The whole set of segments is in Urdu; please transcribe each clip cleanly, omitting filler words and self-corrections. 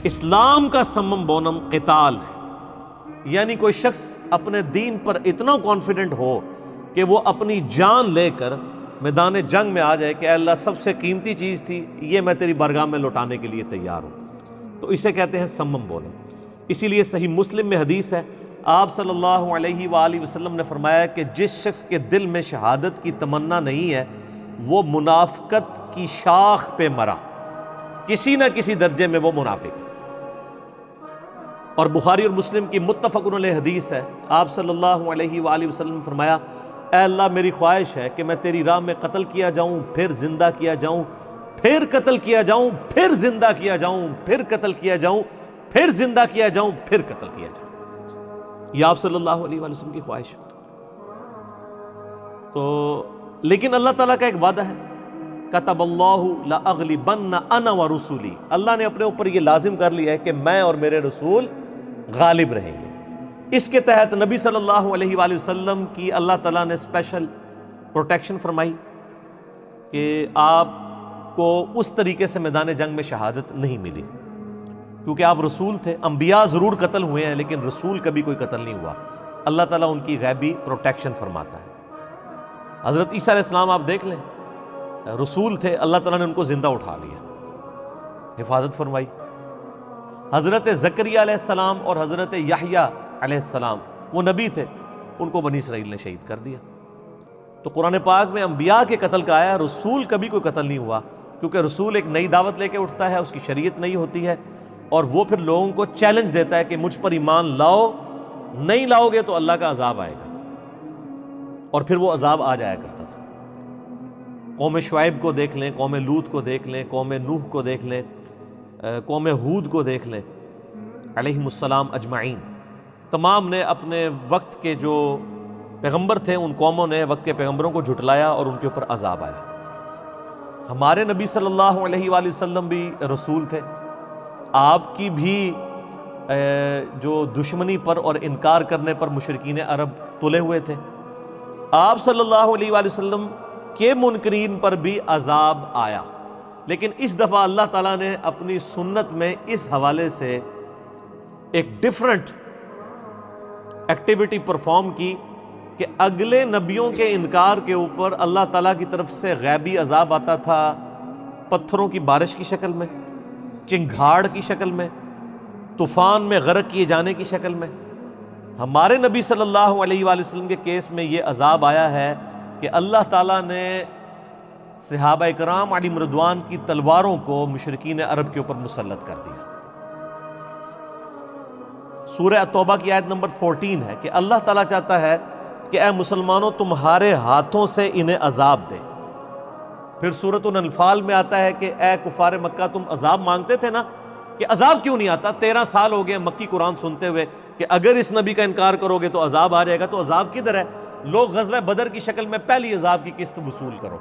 اسلام کا سمم بونم قتال ہے، یعنی کوئی شخص اپنے دین پر اتنا کانفیڈنٹ ہو کہ وہ اپنی جان لے کر میدان جنگ میں آ جائے کہ اے اللہ سب سے قیمتی چیز تھی یہ میں تیری بارگاہ میں لوٹانے کے لیے تیار ہوں، تو اسے کہتے ہیں سمم بونم۔ اسی لیے صحیح مسلم میں حدیث ہے، آپ صلی اللہ علیہ وآلہ وسلم نے فرمایا کہ جس شخص کے دل میں شہادت کی تمنا نہیں ہے وہ منافقت کی شاخ پہ مرا، کسی نہ کسی درجے میں وہ منافق ہے۔ اور بخاری اور مسلم کی متفق علیہ حدیث ہے، آپ صلی اللہ علیہ وآلہ وسلم نے فرمایا اے اللہ میری خواہش ہے کہ میں تیری راہ میں قتل کیا جاؤں، پھر زندہ کیا جاؤں، پھر قتل کیا جاؤں، پھر زندہ کیا جاؤں، پھر قتل کیا جاؤں، پھر زندہ کیا جاؤں، پھر قتل کیا جاؤں۔ یہ آپ صلی اللہ علیہ وآلہ وسلم کی خواہش ہے۔ تو لیکن اللہ تعالیٰ کا ایک وعدہ ہے، کتب اللہ لأغلبن انا ورسولی، اللہ نے اپنے اوپر یہ لازم کر لیا ہے کہ میں اور میرے رسول غالب رہیں گے۔ اس کے تحت نبی صلی اللہ علیہ وآلہ وسلم کی اللہ تعالیٰ نے اسپیشل پروٹیکشن فرمائی کہ آپ کو اس طریقے سے میدان جنگ میں شہادت نہیں ملی، کیونکہ آپ رسول تھے۔ انبیاء ضرور قتل ہوئے ہیں لیکن رسول کبھی کوئی قتل نہیں ہوا، اللہ تعالیٰ ان کی غیبی پروٹیکشن فرماتا ہے۔ حضرت عیسیٰ علیہ السلام آپ دیکھ لیں، رسول تھے، اللہ تعالیٰ نے ان کو زندہ اٹھا لیا، حفاظت فرمائی۔ حضرت زکریا علیہ السلام اور حضرت یحییٰ علیہ السلام وہ نبی تھے، ان کو بنی اسرائیل نے شہید کر دیا۔ تو قرآن پاک میں انبیاء کے قتل کا آیا، رسول کبھی کوئی قتل نہیں ہوا، کیونکہ رسول ایک نئی دعوت لے کے اٹھتا ہے، اس کی شریعت نہیں ہوتی ہے، اور وہ پھر لوگوں کو چیلنج دیتا ہے کہ مجھ پر ایمان لاؤ، نہیں لاؤ گے تو اللہ کا عذاب آئے گا، اور پھر وہ عذاب آ جایا کرتا تھا۔ قوم شعیب کو دیکھ لیں، قوم لوط کو دیکھ لیں، قوم نوح کو دیکھ لیں، قوم ہود کو دیکھ لیں، علیہم السلام اجمعین، تمام نے اپنے وقت کے جو پیغمبر تھے ان قوموں نے وقت کے پیغمبروں کو جھٹلایا اور ان کے اوپر عذاب آیا۔ ہمارے نبی صلی اللہ علیہ وآلہ وسلم بھی رسول تھے، آپ کی بھی جو دشمنی پر اور انکار کرنے پر مشرکین عرب تلے ہوئے تھے، آپ صلی اللہ علیہ وآلہ وسلم کے منکرین پر بھی عذاب آیا، لیکن اس دفعہ اللہ تعالیٰ نے اپنی سنت میں اس حوالے سے ایک ڈیفرنٹ ایکٹیویٹی پرفارم کی کہ اگلے نبیوں کے انکار کے اوپر اللہ تعالیٰ کی طرف سے غیبی عذاب آتا تھا، پتھروں کی بارش کی شکل میں، چنگھاڑ کی شکل میں، طوفان میں غرق کیے جانے کی شکل میں۔ ہمارے نبی صلی اللہ علیہ وآلہ وسلم کے کیس میں یہ عذاب آیا ہے کہ اللہ تعالیٰ نے صحابہ کرام علیہم رضوان کی تلواروں کو مشرکین عرب کے اوپر مسلط کر دیا۔ سورہ توبہ کی آیت نمبر 14 ہے کہ اللہ تعالیٰ چاہتا ہے کہ اے مسلمانوں تمہارے ہاتھوں سے انہیں عذاب دے۔ پھر سورۃ الانفال میں آتا ہے کہ اے کفار مکہ تم عذاب مانگتے تھے نا، کہ عذاب کیوں نہیں آتا؟ 13 سال ہو گئے مکی قرآن سنتے ہوئے کہ اگر اس نبی کا انکار کرو گے تو عذاب آ جائے گا، تو عذاب کدھر ہے؟ لوگ غزوہ بدر کی شکل میں پہلی عذاب کی قسط وصول کرو۔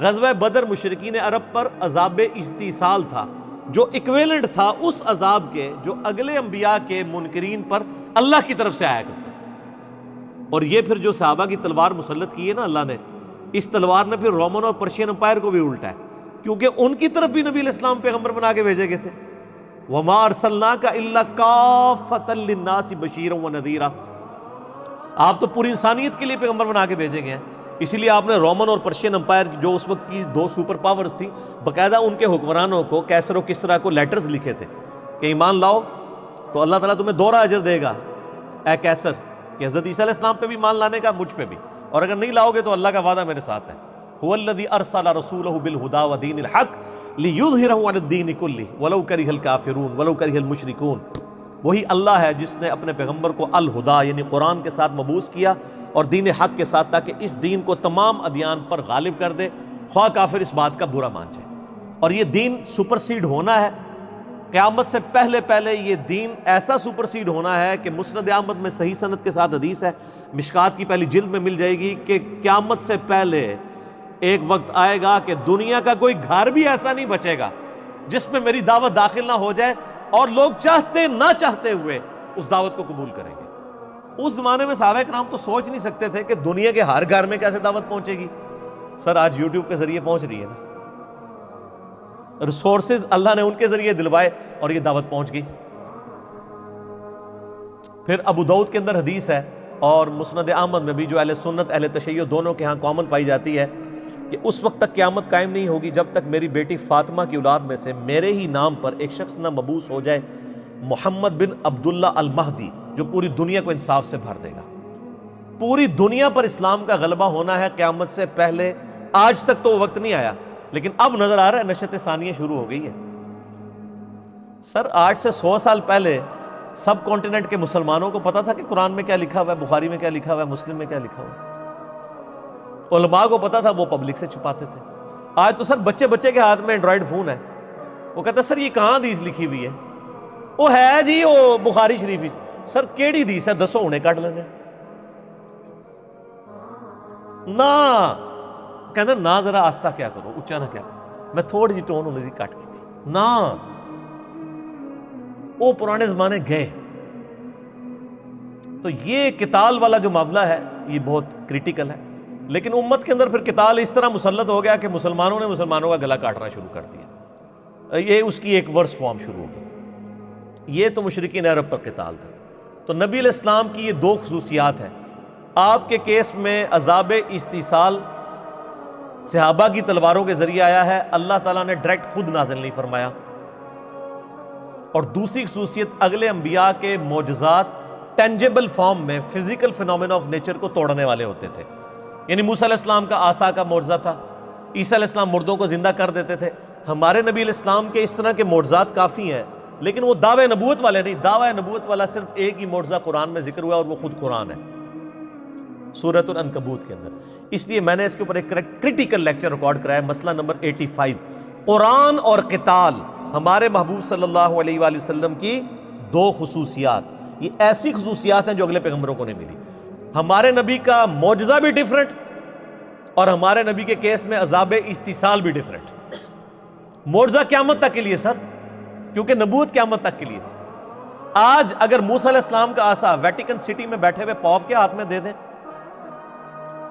غزوہ بدر مشرکین عرب پر عذاب استیصال تھا، جو ایکویلنٹ تھا اس عذاب کے جو اگلے انبیاء کے منکرین پر اللہ کی طرف سے آیا کرتا تھا۔ اور یہ پھر جو صحابہ کی تلوار مسلط کی ہے نا اللہ نے، اس تلوار نے پھر رومن اور پرشین امپائر کو بھی الٹا ہے، کیونکہ ان کی طرف بھی نبی علیہ السلام پیغمبر بنا کے بھیجے گئے تھے۔ وَمَا أَرْسَلْنَاكَ إِلَّا كَافَّةً لِلنَّاسِ بَشِيرًا وَنَذِيرًا، آپ تو پوری انسانیت کے لیے پیغمبر بنا کے بھیجے گئے ہیں۔ اسی لیے آپ نے رومن اور پرشین امپائر جو اس وقت کی 2 سپر پاورز تھیں، باقاعدہ ان کے حکمرانوں کو کیسر و کسریٰ کو لیٹرز لکھے تھے کہ ایمان لاؤ تو اللہ تعالیٰ تمہیں 2 اجر دے گا اے کیسر، کہ حضرت عیسیٰ علیہ السلام پہ بھی ایمان لانے کا، مجھ پہ بھی، اور اگر نہیں لاؤ گے تو اللہ کا وعدہ میرے ساتھ ہے۔ هو الذي ارسل رسوله بالهدى ودين الحق ليظهره على الدين كله ولو كره الكافرون ولو كره المشركون، وہی اللہ ہے جس نے اپنے پیغمبر کو الہدا یعنی قرآن کے ساتھ مبعوث کیا اور دین حق کے ساتھ، تاکہ اس دین کو تمام ادیان پر غالب کر دے، خواہ کافر اس بات کا برا مان جائے۔ اور یہ دین سپرسیڈ ہونا ہے، قیامت سے پہلے پہلے یہ دین ایسا سپرسیڈ ہونا ہے کہ مسند احمد میں صحیح سند کے ساتھ حدیث ہے، مشکات کی پہلی جلد میں مل جائے گی، کہ قیامت سے پہلے ایک وقت آئے گا کہ دنیا کا کوئی گھر بھی ایسا نہیں بچے گا جس میں میری دعوت داخل نہ ہو جائے، اور لوگ چاہتے نہ چاہتے ہوئے اس دعوت کو قبول کریں گے۔ اس زمانے میں صحابہ کرام تو سوچ نہیں سکتے تھے کہ دنیا کے ہر گھر میں کیسے دعوت پہنچے گی۔ سر آج یوٹیوب کے ذریعے پہنچ رہی ہے نا، ریسورسز اللہ نے ان کے ذریعے دلوائے اور یہ دعوت پہنچ گئی۔ پھر ابو داؤد کے اندر حدیث ہے اور مسند احمد میں بھی، جو اہل سنت اہل تشیع دونوں کے ہاں کامن پائی جاتی ہے، کہ اس وقت تک قیامت قائم نہیں ہوگی جب تک میری بیٹی فاطمہ کی اولاد میں سے میرے ہی نام پر ایک شخص نہ مبعوث ہو جائے، محمد بن عبداللہ المہدی، جو پوری دنیا کو انصاف سے بھر دے گا۔ پوری دنیا پر اسلام کا غلبہ ہونا ہے قیامت سے پہلے۔ آج تک تو وہ وقت نہیں آیا، لیکن اب نظر آ رہا ہے نشت ثانیہ شروع ہو گئی ہے۔ سر 8 سے 100 سال پہلے سب کانٹیننٹ کے مسلمانوں کو پتا تھا کہ قرآن میں کیا لکھا ہوا ہے، بخاری میں کیا لکھا ہوا ہے، مسلم میں کیا لکھا ہوا ہے۔ علماء کو پتا تھا، وہ پبلک سے چھپاتے تھے۔ آج تو سر بچے کے ہاتھ میں اینڈرائڈ فون ہے، وہ کہتا ہے سر یہ کہاں حدیث لکھی ہوئی ہے؟ وہ ہے جی وہ بخاری شریف۔ سر کیڑی حدیث ہے؟ دسو انہیں کٹ لینے نا، کہتا نا ذرا آستہ کیا کرو، اچھا نہ کیا کرو۔ میں تھوڑی جی ٹون انہیں کٹ کی تھی نا، وہ پرانے زمانے گئے۔ تو یہ قتال والا جو معاملہ ہے یہ بہت کریٹیکل ہے، لیکن امت کے اندر پھر قتال اس طرح مسلط ہو گیا کہ مسلمانوں نے مسلمانوں کا گلا کاٹنا شروع کر دیا۔ یہ اس کی ایک ورسٹ فارم شروع ہو گئی۔ یہ تو مشرکین عرب پر قتال تھا۔ تو نبی علیہ السلام کی یہ 2 خصوصیات ہیں۔ آپ کے کیس میں عذاب استیصال صحابہ کی تلواروں کے ذریعے آیا ہے، اللہ تعالیٰ نے ڈائریکٹ خود نازل نہیں فرمایا۔ اور دوسری خصوصیت، اگلے انبیاء کے معجزات ٹینجیبل فارم میں فزیکل فینومینا آف نیچر کو توڑنے والے ہوتے تھے۔ یعنی موسیٰ علیہ السلام کا عصا کا معجزہ تھا، عیسیٰ علیہ السلام مردوں کو زندہ کر دیتے تھے۔ ہمارے نبی علیہ السلام کے اس طرح کے معجزات کافی ہیں، لیکن وہ دعوے نبوت والے نہیں۔ دعوے نبوت والا صرف ایک ہی معجزہ قرآن میں ذکر ہوا، اور وہ خود قرآن ہے، سورۃ العنکبوت کے اندر۔ اس لیے میں نے اس کے اوپر ایک کریٹیکل لیکچر ریکارڈ کرایا ہے، مسئلہ نمبر 85، قرآن اور قتال، ہمارے محبوب صلی اللہ علیہ وآلہ وسلم کی 2 خصوصیات۔ یہ ایسی خصوصیات ہیں جو اگلے پیغمبروں کو نہیں ملی۔ ہمارے نبی کا معجزہ بھی ڈیفرنٹ، اور ہمارے نبی کے کیس میں عذاب استیصال بھی ڈیفرنٹ۔ معجزہ قیامت تک کے لیے سر، کیونکہ نبوت قیامت تک کے لیے تھی۔ آج اگر موسیٰ علیہ السلام کا عصا ویٹیکن سٹی میں بیٹھے ہوئے پوپ کے ہاتھ میں دے دیں،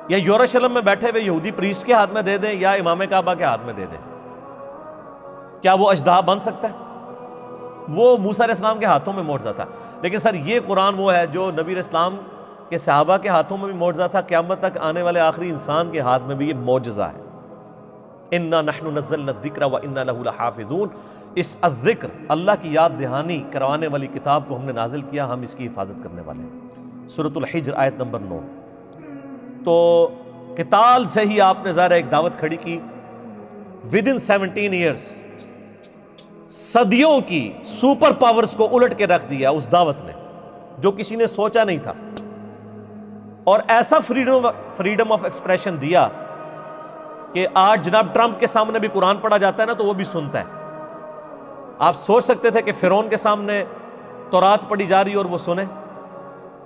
یا یروشلم میں بیٹھے ہوئے یہودی پریسٹ کے ہاتھ میں دے دیں، یا امام کعبہ کے ہاتھ میں دے دیں، کیا وہ اژدہا بن سکتا ہے؟ وہ موسیٰ علیہ السلام کے ہاتھوں میں معجزہ تھا۔ لیکن سر یہ قرآن وہ ہے جو نبی علیہ السلام کے صحابہ کے ہاتھوں میں بھی معجزہ تھا، قیامت تک آنے والے آخری انسان کے ہاتھ میں بھی یہ معجزہ ہے۔ اِنَّا نَحْنُ نَزَّلْنَا الذِّكْرَ وَإِنَّا لَهُ لَحَافِظُونَ۔ اس الذکر، اللہ کی یاد دہانی کروانے والی کتاب کو ہم نے نازل کیا، ہم اس کی حفاظت کرنے والے ہیں۔ سورۃ الحجر آیت نمبر 9۔ تو قتال سے ہی آپ نے ظاہر ایک دعوت کھڑی کی۔ ودن 17 ایئرس صدیوں کی سپر پاورز کو الٹ کے رکھ دیا اس دعوت نے، جو کسی نے سوچا نہیں تھا، اور ایسا فریڈم آف ایکسپریشن دیا کہ آج جناب ٹرمپ کے سامنے بھی قرآن پڑھا جاتا ہے نا تو وہ بھی سنتا ہے۔ آپ سوچ سکتے تھے کہ فرعون کے سامنے تورات پڑھی جا رہی اور وہ سنے؟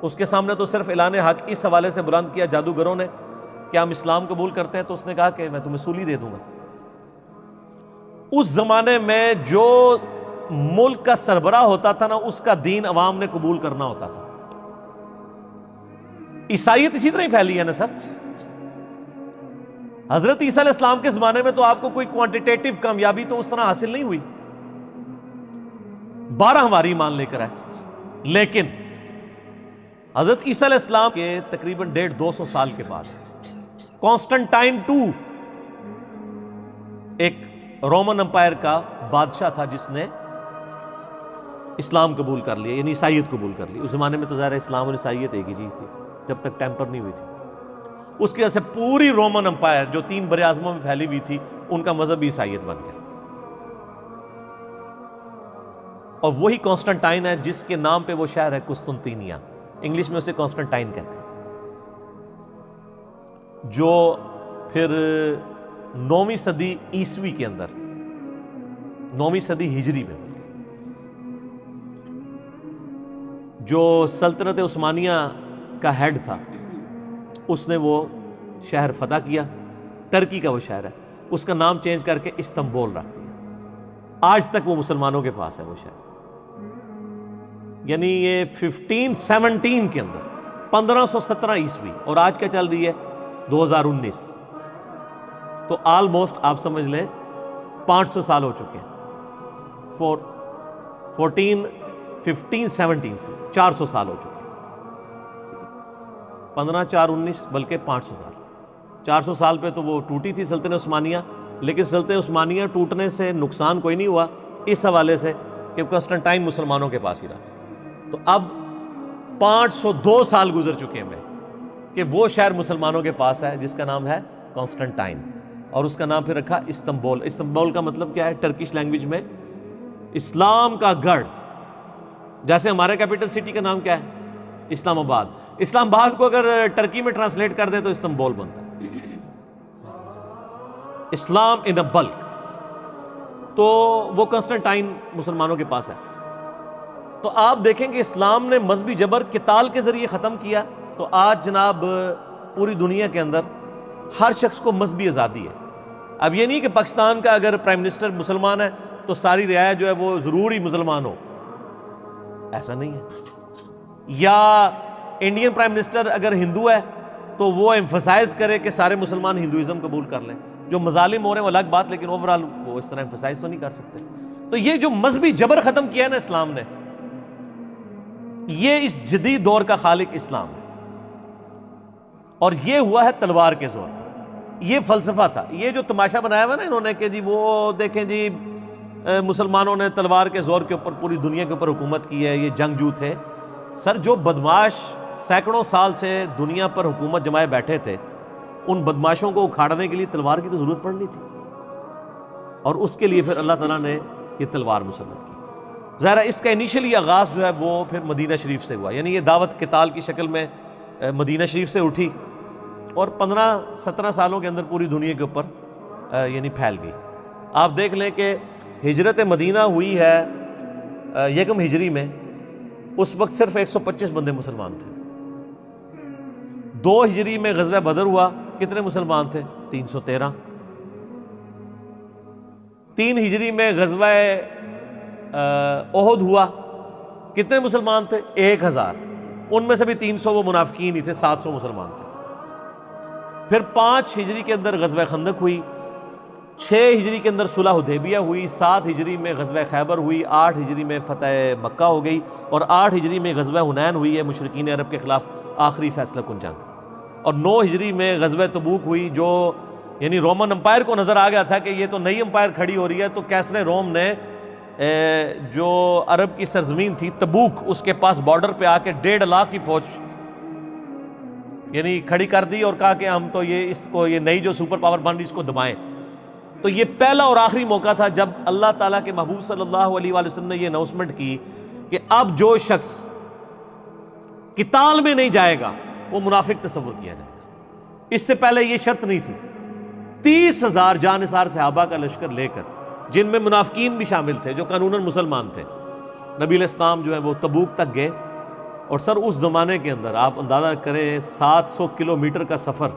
اس کے سامنے تو صرف اعلان حق اس حوالے سے بلند کیا جادوگروں نے کہ ہم اسلام قبول کرتے ہیں، تو اس نے کہا کہ میں تمہیں سولی دے دوں گا۔ اس زمانے میں جو ملک کا سربراہ ہوتا تھا نا، اس کا دین عوام نے قبول کرنا ہوتا تھا۔ عیسائیت اسی طرح ہی پھیلی ہے نا سر۔ حضرت عیسیٰ علیہ السلام کے زمانے میں تو آپ کو کوئی کوانٹیٹیو کامیابی تو اس طرح حاصل نہیں ہوئی، 12 ہماری ایمان لے کر آئے۔ لیکن حضرت عیسیٰ علیہ السلام کے تقریباً 150-200 سال کے بعد کانسٹنٹائن II ایک رومن امپائر کا بادشاہ تھا جس نے اسلام قبول کر لیا، یعنی عیسائیت قبول کر لی۔ اس زمانے میں تو ظاہر اسلام اور عیسائیت ایک ہی چیز تھی جب تک ٹیمپر نہیں ہوئی تھی۔ اس کی وجہ سے پوری رومن امپائر جو 3 براعظموں میں پھیلی ہوئی تھی، ان کا مذہب عیسائیت بن گیا۔ اور وہی کانسٹنٹائن ہے جس کے نام پہ وہ شہر ہے قسطنطینیہ، انگلش میں اسے کانسٹنٹائن کہتے ہیں، جو پھر 9ویں صدی عیسوی کے اندر 9ویں صدی ہجری میں بن گئی۔ جو سلطنت عثمانیہ کا ہیڈ تھا اس نے وہ شہر فتح کیا، ٹرکی کا وہ شہر ہے، اس کا نام چینج کر کے استنبول رکھ دیا۔ آج تک وہ مسلمانوں کے پاس ہے وہ شہر۔ یعنی یہ 1517 کے اندر 1517 عیسوی، اور آج کیا چل رہی ہے 2019، تو آلموسٹ آپ سمجھ لیں 500 سال ہو چکے ہیں. 14 15 17 سے 400 سال ہو چکے ہیں. 15 4 19 بلکہ 500 سال. 400 سال پہ تو وہ ٹوٹی تھی سلطنت عثمانیہ، لیکن سلطنت عثمانیہ ٹوٹنے سے نقصان کوئی نہیں ہوا اس حوالے سے کہ کنسٹنٹائن مسلمانوں کے پاس ہی رہا. تو اب 502 سال گزر چکے ہیں کہ وہ شہر مسلمانوں کے پاس ہے جس کا نام ہے کانسٹنٹائن، اور اس کا نام پھر رکھا استنبول. استنبول کا مطلب کیا ہے ٹرکش لینگویج میں؟ اسلام کا گڑھ. جیسے ہمارے کیپٹل سٹی کا نام کیا ہے؟ اسلام آباد. اسلام آباد کو اگر ٹرکی میں ٹرانسلیٹ کر دے تو استنبول بنتا ہے. اسلام ان اے بلک. تو وہ کنسٹنٹائن مسلمانوں کے پاس ہے. تو آپ دیکھیں کہ اسلام نے مذہبی جبر قتال کے ذریعے ختم کیا. تو آج جناب پوری دنیا کے اندر ہر شخص کو مذہبی آزادی ہے. اب یہ نہیں کہ پاکستان کا اگر پرائم منسٹر مسلمان ہے تو ساری رعایا جو ہے وہ ضروری مسلمان ہو، ایسا نہیں ہے. یا انڈین پرائم منسٹر اگر ہندو ہے تو وہ ایمفسائز کرے کہ سارے مسلمان ہندوازم قبول کر لیں. جو مظالم ہو رہے ہیں وہ الگ بات، لیکن اوورال وہ اس طرح ایمفسائز تو نہیں کر سکتے. تو یہ جو مذہبی جبر ختم کیا ہے نا اسلام نے، یہ اس جدید دور کا خالق اسلام ہے. اور یہ ہوا ہے تلوار کے زور پر. یہ فلسفہ تھا. یہ جو تماشا بنایا ہوا نا انہوں نے کہ جی وہ دیکھیں جی مسلمانوں نے تلوار کے زور کے اوپر پوری دنیا کے اوپر حکومت کی ہے، یہ جنگجو تھے. سر جو بدماش سینکڑوں سال سے دنیا پر حکومت جمائے بیٹھے تھے، ان بدماشوں کو اکھاڑنے کے لیے تلوار کی تو ضرورت پڑنی تھی، اور اس کے لیے پھر اللہ تعالیٰ نے یہ تلوار مسلط کی. ظاہر ہے اس کا انیشلی آغاز جو ہے وہ پھر مدینہ شریف سے ہوا. یعنی یہ دعوت قتال کی شکل میں مدینہ شریف سے اٹھی اور 15-17 سالوں کے اندر پوری دنیا کے اوپر یعنی پھیل گئی. آپ دیکھ لیں کہ ہجرت مدینہ ہوئی ہے یکم ہجری میں، اس وقت صرف 125 بندے مسلمان تھے. 2 ہجری میں غزوہ بدر ہوا، کتنے مسلمان تھے؟ 313. 3 ہجری میں غزوہ احد ہوا، کتنے مسلمان تھے؟ 1000. ان میں سے بھی 300 وہ منافقین ہی تھے، 700 مسلمان تھے. پھر 5 ہجری کے اندر غزوہ خندق ہوئی، 6 ہجری کے اندر صلح حدیبیہ ہوئی، 7 ہجری میں غزوہ خیبر ہوئی، 8 ہجری میں فتح مکہ ہو گئی، اور 8 ہجری میں غزوہ حنین ہوئی ہے مشرکین عرب کے خلاف آخری فیصلہ کن جنگ. اور 9 ہجری میں غزوہ تبوک ہوئی، جو یعنی رومن امپائر کو نظر آ گیا تھا کہ یہ تو نئی امپائر کھڑی ہو رہی ہے. تو کیسر روم نے جو عرب کی سرزمین تھی تبوک، اس کے پاس بارڈر پہ آ کے 1.5 لاکھ کی فوج یعنی کھڑی کر دی اور کہا کہ ہم تو یہ نئی جو سپر پاور بن رہی اس کو دبائیں. تو یہ پہلا اور آخری موقع تھا جب اللہ تعالیٰ کے محبوب صلی اللہ علیہ وآلہ وسلم نے یہ اناؤنسمنٹ کی کہ اب جو شخص قتال میں نہیں جائے گا وہ منافق تصور کیا جائے گا. اس سے پہلے یہ شرط نہیں تھی. 30,000 جانثار صحابہ کا لشکر لے کر، جن میں منافقین بھی شامل تھے جو قانوناً مسلمان تھے، نبی علیہ السلام جو ہے وہ تبوک تک گئے. اور سر اس زمانے کے اندر آپ اندازہ کریں 700 کلومیٹر کا سفر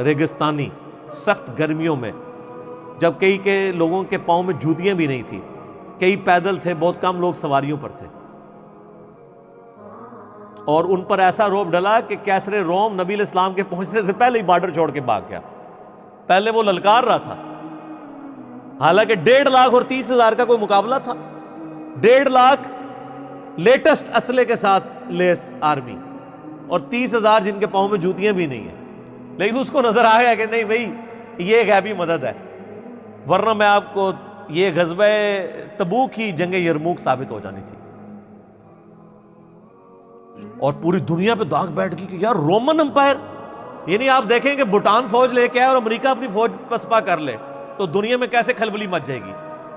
ریگستانی سخت گرمیوں میں، جب کئی کے لوگوں کے پاؤں میں جوتیاں بھی نہیں تھی، کئی پیدل تھے، بہت کم لوگ سواریوں پر تھے. اور ان پر ایسا روب ڈلا کہ کیسر روم نبی علیہ السلام کے پہنچنے سے پہلے ہی بارڈر چھوڑ کے بھاگ گیا. پہلے وہ للکار رہا تھا، حالانکہ 1.5 لاکھ اور 30,000 کا کوئی مقابلہ تھا. 1.5 لاکھ لیٹسٹ اسلحے کے ساتھ لیس آرمی، اور 30,000 جن کے پاؤں میں جوتیاں بھی نہیں ہیں. لیکن اس کو نظر آ گیا کہ نہیں بھائی یہ غیبی مدد ہے، ورنہ میں آپ کو یہ غزوہ تبوک ہی جنگ یرموک ثابت ہو جانی تھی. اور پوری دنیا پہ داغ بیٹھ گئی کہ یار رومن امپائر، یعنی آپ دیکھیں کہ بھوٹان فوج لے کے آئے اور امریکہ اپنی فوج پسپا کر لے تو دنیا میں کیسے کھلبلی مچ جائے گی.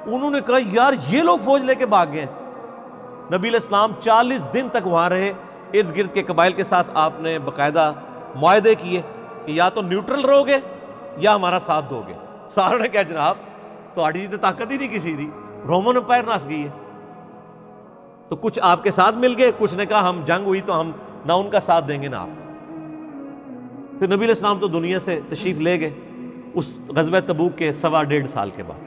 انہوں نے کہا یار یہ لوگ فوج لے کے بھاگ گئے. نبی علیہ السلام 40 دن تک وہاں رہے، ارد گرد کے قبائل کے ساتھ آپ نے باقاعدہ معاہدے کیے کہ یا تو نیوٹرل رہو گے یا ہمارا ساتھ دو گے. سارے نے کہا جناب تہاڈی تو طاقت ہی نہیں کسی دی، رومن امپائر نس گئی ہے. تو کچھ آپ کے ساتھ مل گئے، کچھ نے کہا ہم جنگ ہوئی تو ہم نہ ان کا ساتھ دیں گے نہ آپ. پھر نبی علیہ السلام تو دنیا سے تشریف لے گئے اس غزوہ تبوک کے 1.25 سال کے بعد.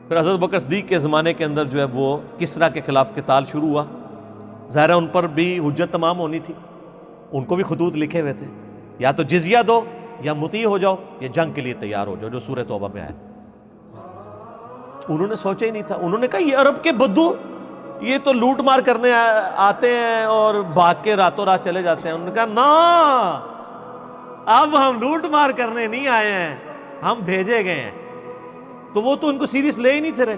پھر حضرت بکر صدیق کے زمانے کے اندر جو ہے وہ کسریٰ کے خلاف قتال شروع ہوا. ظاہر ان پر بھی حجت تمام ہونی تھی، ان کو بھی خطوط لکھے ہوئے تھے، یا تو جزیہ دو یا مطیع ہو جاؤ یا جنگ کے لیے تیار ہو جاؤ، جو سورہ توبہ میں آیا. انہوں نے سوچا ہی نہیں تھا. انہوں نے کہا یہ عرب کے بدو یہ تو لوٹ مار کرنے آتے ہیں اور بھاگ کے راتوں رات چلے جاتے ہیں. انہوں نے کہا نا، اب ہم لوٹ مار کرنے نہیں آئے ہیں، ہم بھیجے گئے ہیں. تو وہ تو ان کو سیریس لے ہی نہیں تھے رہے.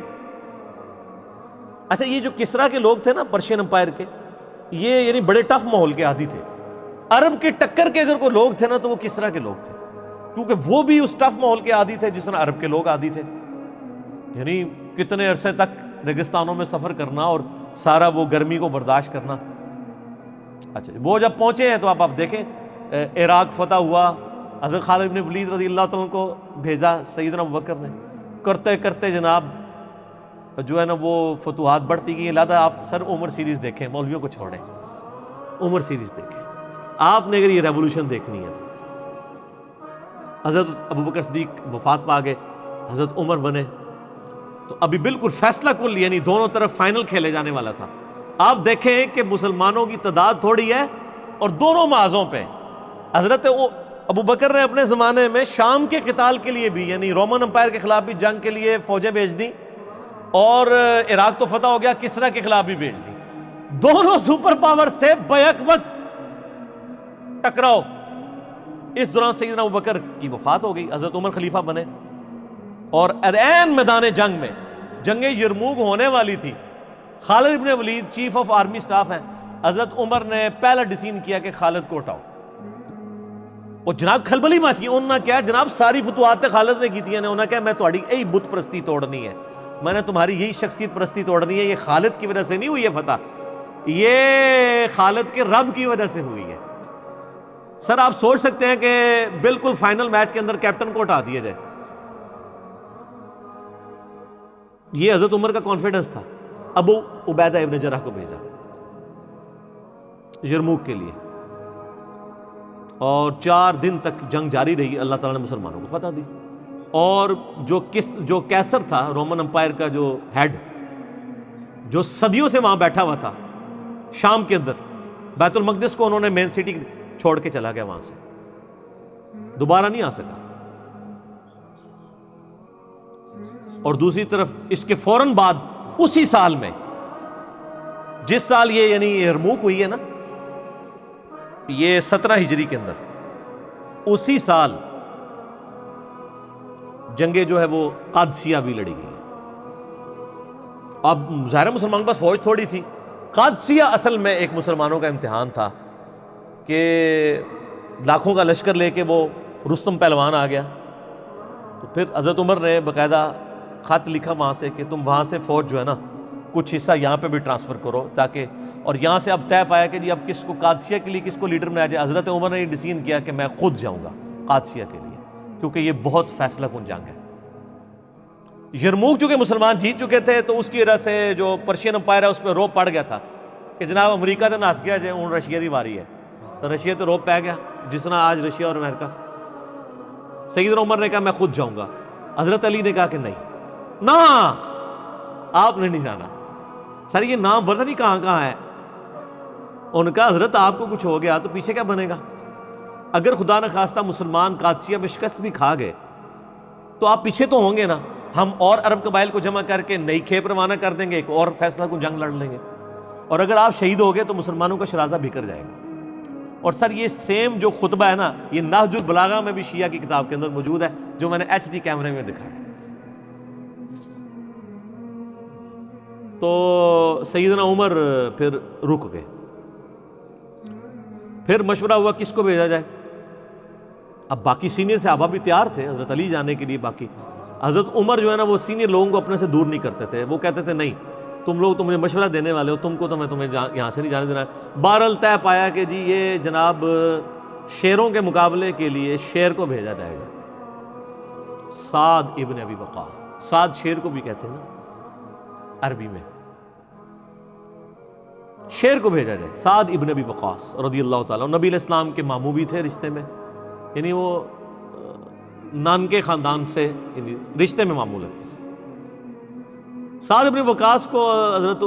اچھا، یہ جو کسرا کے لوگ تھے نا پرشین امپائر کے، یہ یعنی بڑے ٹف ماحول کے عادی تھے. عرب کے ٹکر کے اگر کوئی لوگ تھے نا تو وہ کسرا کے لوگ تھے، کیونکہ وہ بھی اس ٹف ماحول کے عادی تھے جس طرح عرب کے لوگ عادی تھے. یعنی کتنے عرصے تک ریگستانوں میں سفر کرنا اور سارا وہ گرمی کو برداشت کرنا. اچھا، وہ جب پہنچے ہیں تو آپ دیکھیں عراق فتح ہوا. حضرت خالد بن ولید رضی اللہ تعالیٰ کو بھیجا سیدنا ابوبکر نے. کرتے کرتے جناب جو ہے نا وہ فتوحات بڑھتی گئی. لہٰذا آپ سر عمر سیریز دیکھیں، مولویوں کو چھوڑیں، عمر سیریز دیکھیں. آپ نے اگر یہ ریولوشن دیکھنی ہے تو حضرت ابوبکر صدیق وفات پا گئے، حضرت عمر بنے، تو ابھی بالکل فیصلہ کن یعنی دونوں طرف فائنل کھیلے جانے والا تھا. آپ دیکھیں کہ مسلمانوں کی تعداد تھوڑی ہے اور دونوں محاذوں پہ. حضرت ابوبکر نے اپنے زمانے میں شام کے قتال کے لیے بھی یعنی رومن امپائر کے خلاف بھی جنگ کے لیے فوجیں بھیج دیں، اور عراق تو فتح ہو گیا، کسرا کے خلاف بھی بھیج دی. دونوں سپر پاور سے بیک وقت ٹکراؤ. اس دوران سیدنا ابوبکر کی وفات ہو گئی، حضرت عمر خلیفہ بنے، اور عین میدان جنگ میں جنگ یرموک ہونے والی تھی. خالد ابن ولید چیف آف آرمی سٹاف ہیں. حضرت عمر نے پہلا ڈیسیژن کیا کہ خالد کو ہٹاؤ. اور جناب کھلبلی مچ گئی. انہوں نے کیا جناب ساری فتوحات خالد نے کی تھی. انہوں نے کہا میں تہاڈی یہی بت پرستی توڑنی ہے، میں نے تمہاری یہی شخصیت پرستی توڑنی ہے. یہ خالد کی وجہ سے نہیں ہوئی ہے فتح، یہ خالد کے رب کی وجہ سے ہوئی ہے. سر آپ سوچ سکتے ہیں کہ بالکل فائنل میچ کے اندر کیپٹن کو ہٹا دیا جائے. یہ حضرت عمر کا کانفیڈنس تھا. ابو عبیدہ ابن جرح کو بھیجا یرموک کے لیے، اور 4 دن تک جنگ جاری رہی. اللہ تعالیٰ نے مسلمانوں کو فتح دی. اور جو کیسر تھا رومن امپائر کا جو ہیڈ، جو صدیوں سے وہاں بیٹھا ہوا تھا شام کے اندر، بیت المقدس کو انہوں نے مین سٹی چھوڑ کے چلا گیا، وہاں سے دوبارہ نہیں آ سکا. اور دوسری طرف اس کے فوراً بعد اسی سال میں، جس سال یہ یعنی یرموک ہوئی ہے نا، یہ 17 ہجری کے اندر، اسی سال جنگیں جو ہے وہ قادسیہ بھی لڑی گئی. اب ظاہر مسلمانوں کے پاس فوج تھوڑی تھی. قادسیہ اصل میں ایک مسلمانوں کا امتحان تھا کہ لاکھوں کا لشکر لے کے وہ رستم پہلوان آ گیا. تو پھر حضرت عمر نے باقاعدہ خط لکھا وہاں سے کہ تم وہاں سے فوج جو ہے نا کچھ حصہ یہاں پہ بھی ٹرانسفر کرو، تاکہ، اور یہاں سے اب طے پایا کہ جی اب کس کو قادسیہ کے لیے کس کو لیڈر بنایا جائے. حضرت عمر نے یہ ڈیسیژن کیا کہ میں خود جاؤں گا قادسیہ کے لیے، کیونکہ یہ بہت فیصلہ کن جنگ ہے. یرموک چونکہ مسلمان جیت چکے تھے تو اس کی وجہ سے جو پرشین امپائر ہے اس پہ روب پڑ گیا تھا کہ جناب امریکہ تو نس گیا جائے، ہوں رشیا کی واری ہے. تو رشیا تو روب پہ گیا، جس طرح آج رشیا اور امریکہ. سیدنا عمر نے کہا میں خود جاؤں گا. حضرت علی نے کہا کہ نہیں، نہ آپ نے نہیں جانا. سر یہ نام پتہ نہیں کہاں کہاں ہے. ان کا حضرت آپ کو کچھ ہو گیا تو پیچھے کیا بنے گا؟ اگر خدا نخواستہ مسلمان قادسیہ میں شکست بھی کھا گئے تو آپ پیچھے تو ہوں گے نا. ہم اور عرب قبائل کو جمع کر کے نئی کھیپ روانہ کر دیں گے، ایک اور فیصلہ کو جنگ لڑ لیں گے، اور اگر آپ شہید ہو گئے تو مسلمانوں کا شرازہ بکھر جائے گا. اور سر یہ سیم جو خطبہ ہے نا، یہ نہج البلاغہ میں بھی شیعہ کی کتاب کے اندر موجود ہے، جو میں نے HD کیمرے میں دکھایا. تو سیدنا عمر پھر رک گئے. پھر مشورہ ہوا کس کو بھیجا جائے. اب باقی سینئر صحابہ بھی تیار تھے حضرت علی جانے کے لیے. باقی حضرت عمر جو ہے نا وہ سینئر لوگوں کو اپنے سے دور نہیں کرتے تھے. وہ کہتے تھے نہیں تم لوگ تو مجھے مشورہ دینے والے ہو، تم کو تو میں تمہیں یہاں سے نہیں جانے دینا. بہرحال طے پایا کہ جی یہ جناب شیروں کے مقابلے کے لیے شیر کو بھیجا جائے گا. سعد ابن ابی وقاص، سعد شیر کو بھی کہتے ہیں نا عربی میں، شیر کو بھیجا جائے. سعد ابن ابی وقاص رضی اللہ تعالیٰ، نبی علیہ السلام کے ماموں بھی تھے رشتے میں، یعنی وہ نانکے خاندان سے یعنی رشتے میں ماموں لگتے تھے. سعد ابن وقاص کو حضرت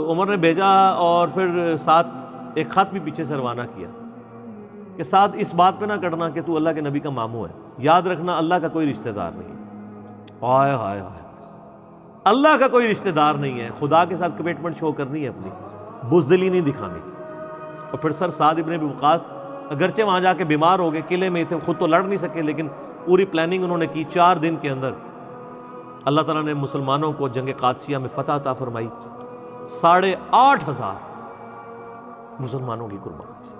عمر نے بھیجا، اور پھر ساتھ ایک خط بھی پیچھے سے روانہ کیا کہ سعد اس بات پہ نہ کرنا کہ تو اللہ کے نبی کا ماموں ہے، یاد رکھنا اللہ کا کوئی رشتہ دار نہیں. ہائے ہائے ہائے، اللہ کا کوئی رشتہ دار نہیں ہے، خدا کے ساتھ کمٹمنٹ شو کرنی ہے اپنی، بزدلی نہیں دکھانی۔ اور پھر سر سعد ابن ابی وقاص اگرچہ وہاں جا کے بیمار ہو گئے، قلعے میں تھے، خود تو لڑ نہیں سکے، لیکن پوری پلاننگ انہوں نے کی۔ 4 دن کے اندر اللہ تعالیٰ نے مسلمانوں کو جنگ قادسیہ میں فتح عطا فرمائی، 8,500 مسلمانوں کی قربانی سے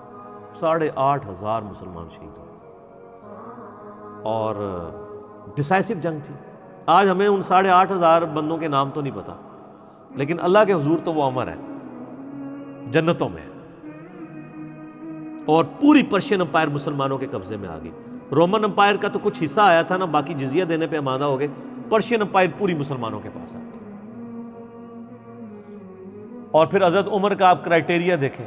8,500 مسلمان شہید ہوئے، اور ڈیسائسو جنگ تھی۔ آج ہمیں ان 8,500 بندوں کے نام تو نہیں پتا، لیکن اللہ کے حضور تو وہ امر ہے، جنتوں میں، اور پوری پرشین امپائر مسلمانوں کے قبضے میں آ گئی۔ رومن امپائر کا تو کچھ حصہ آیا تھا نا، باقی جزیہ دینے پہ آمادہ ہو گئے، پرشین امپائر پوری مسلمانوں کے پاس آ گئی۔ اور پھر حضرت عمر کا آپ کرائٹیریا دیکھیں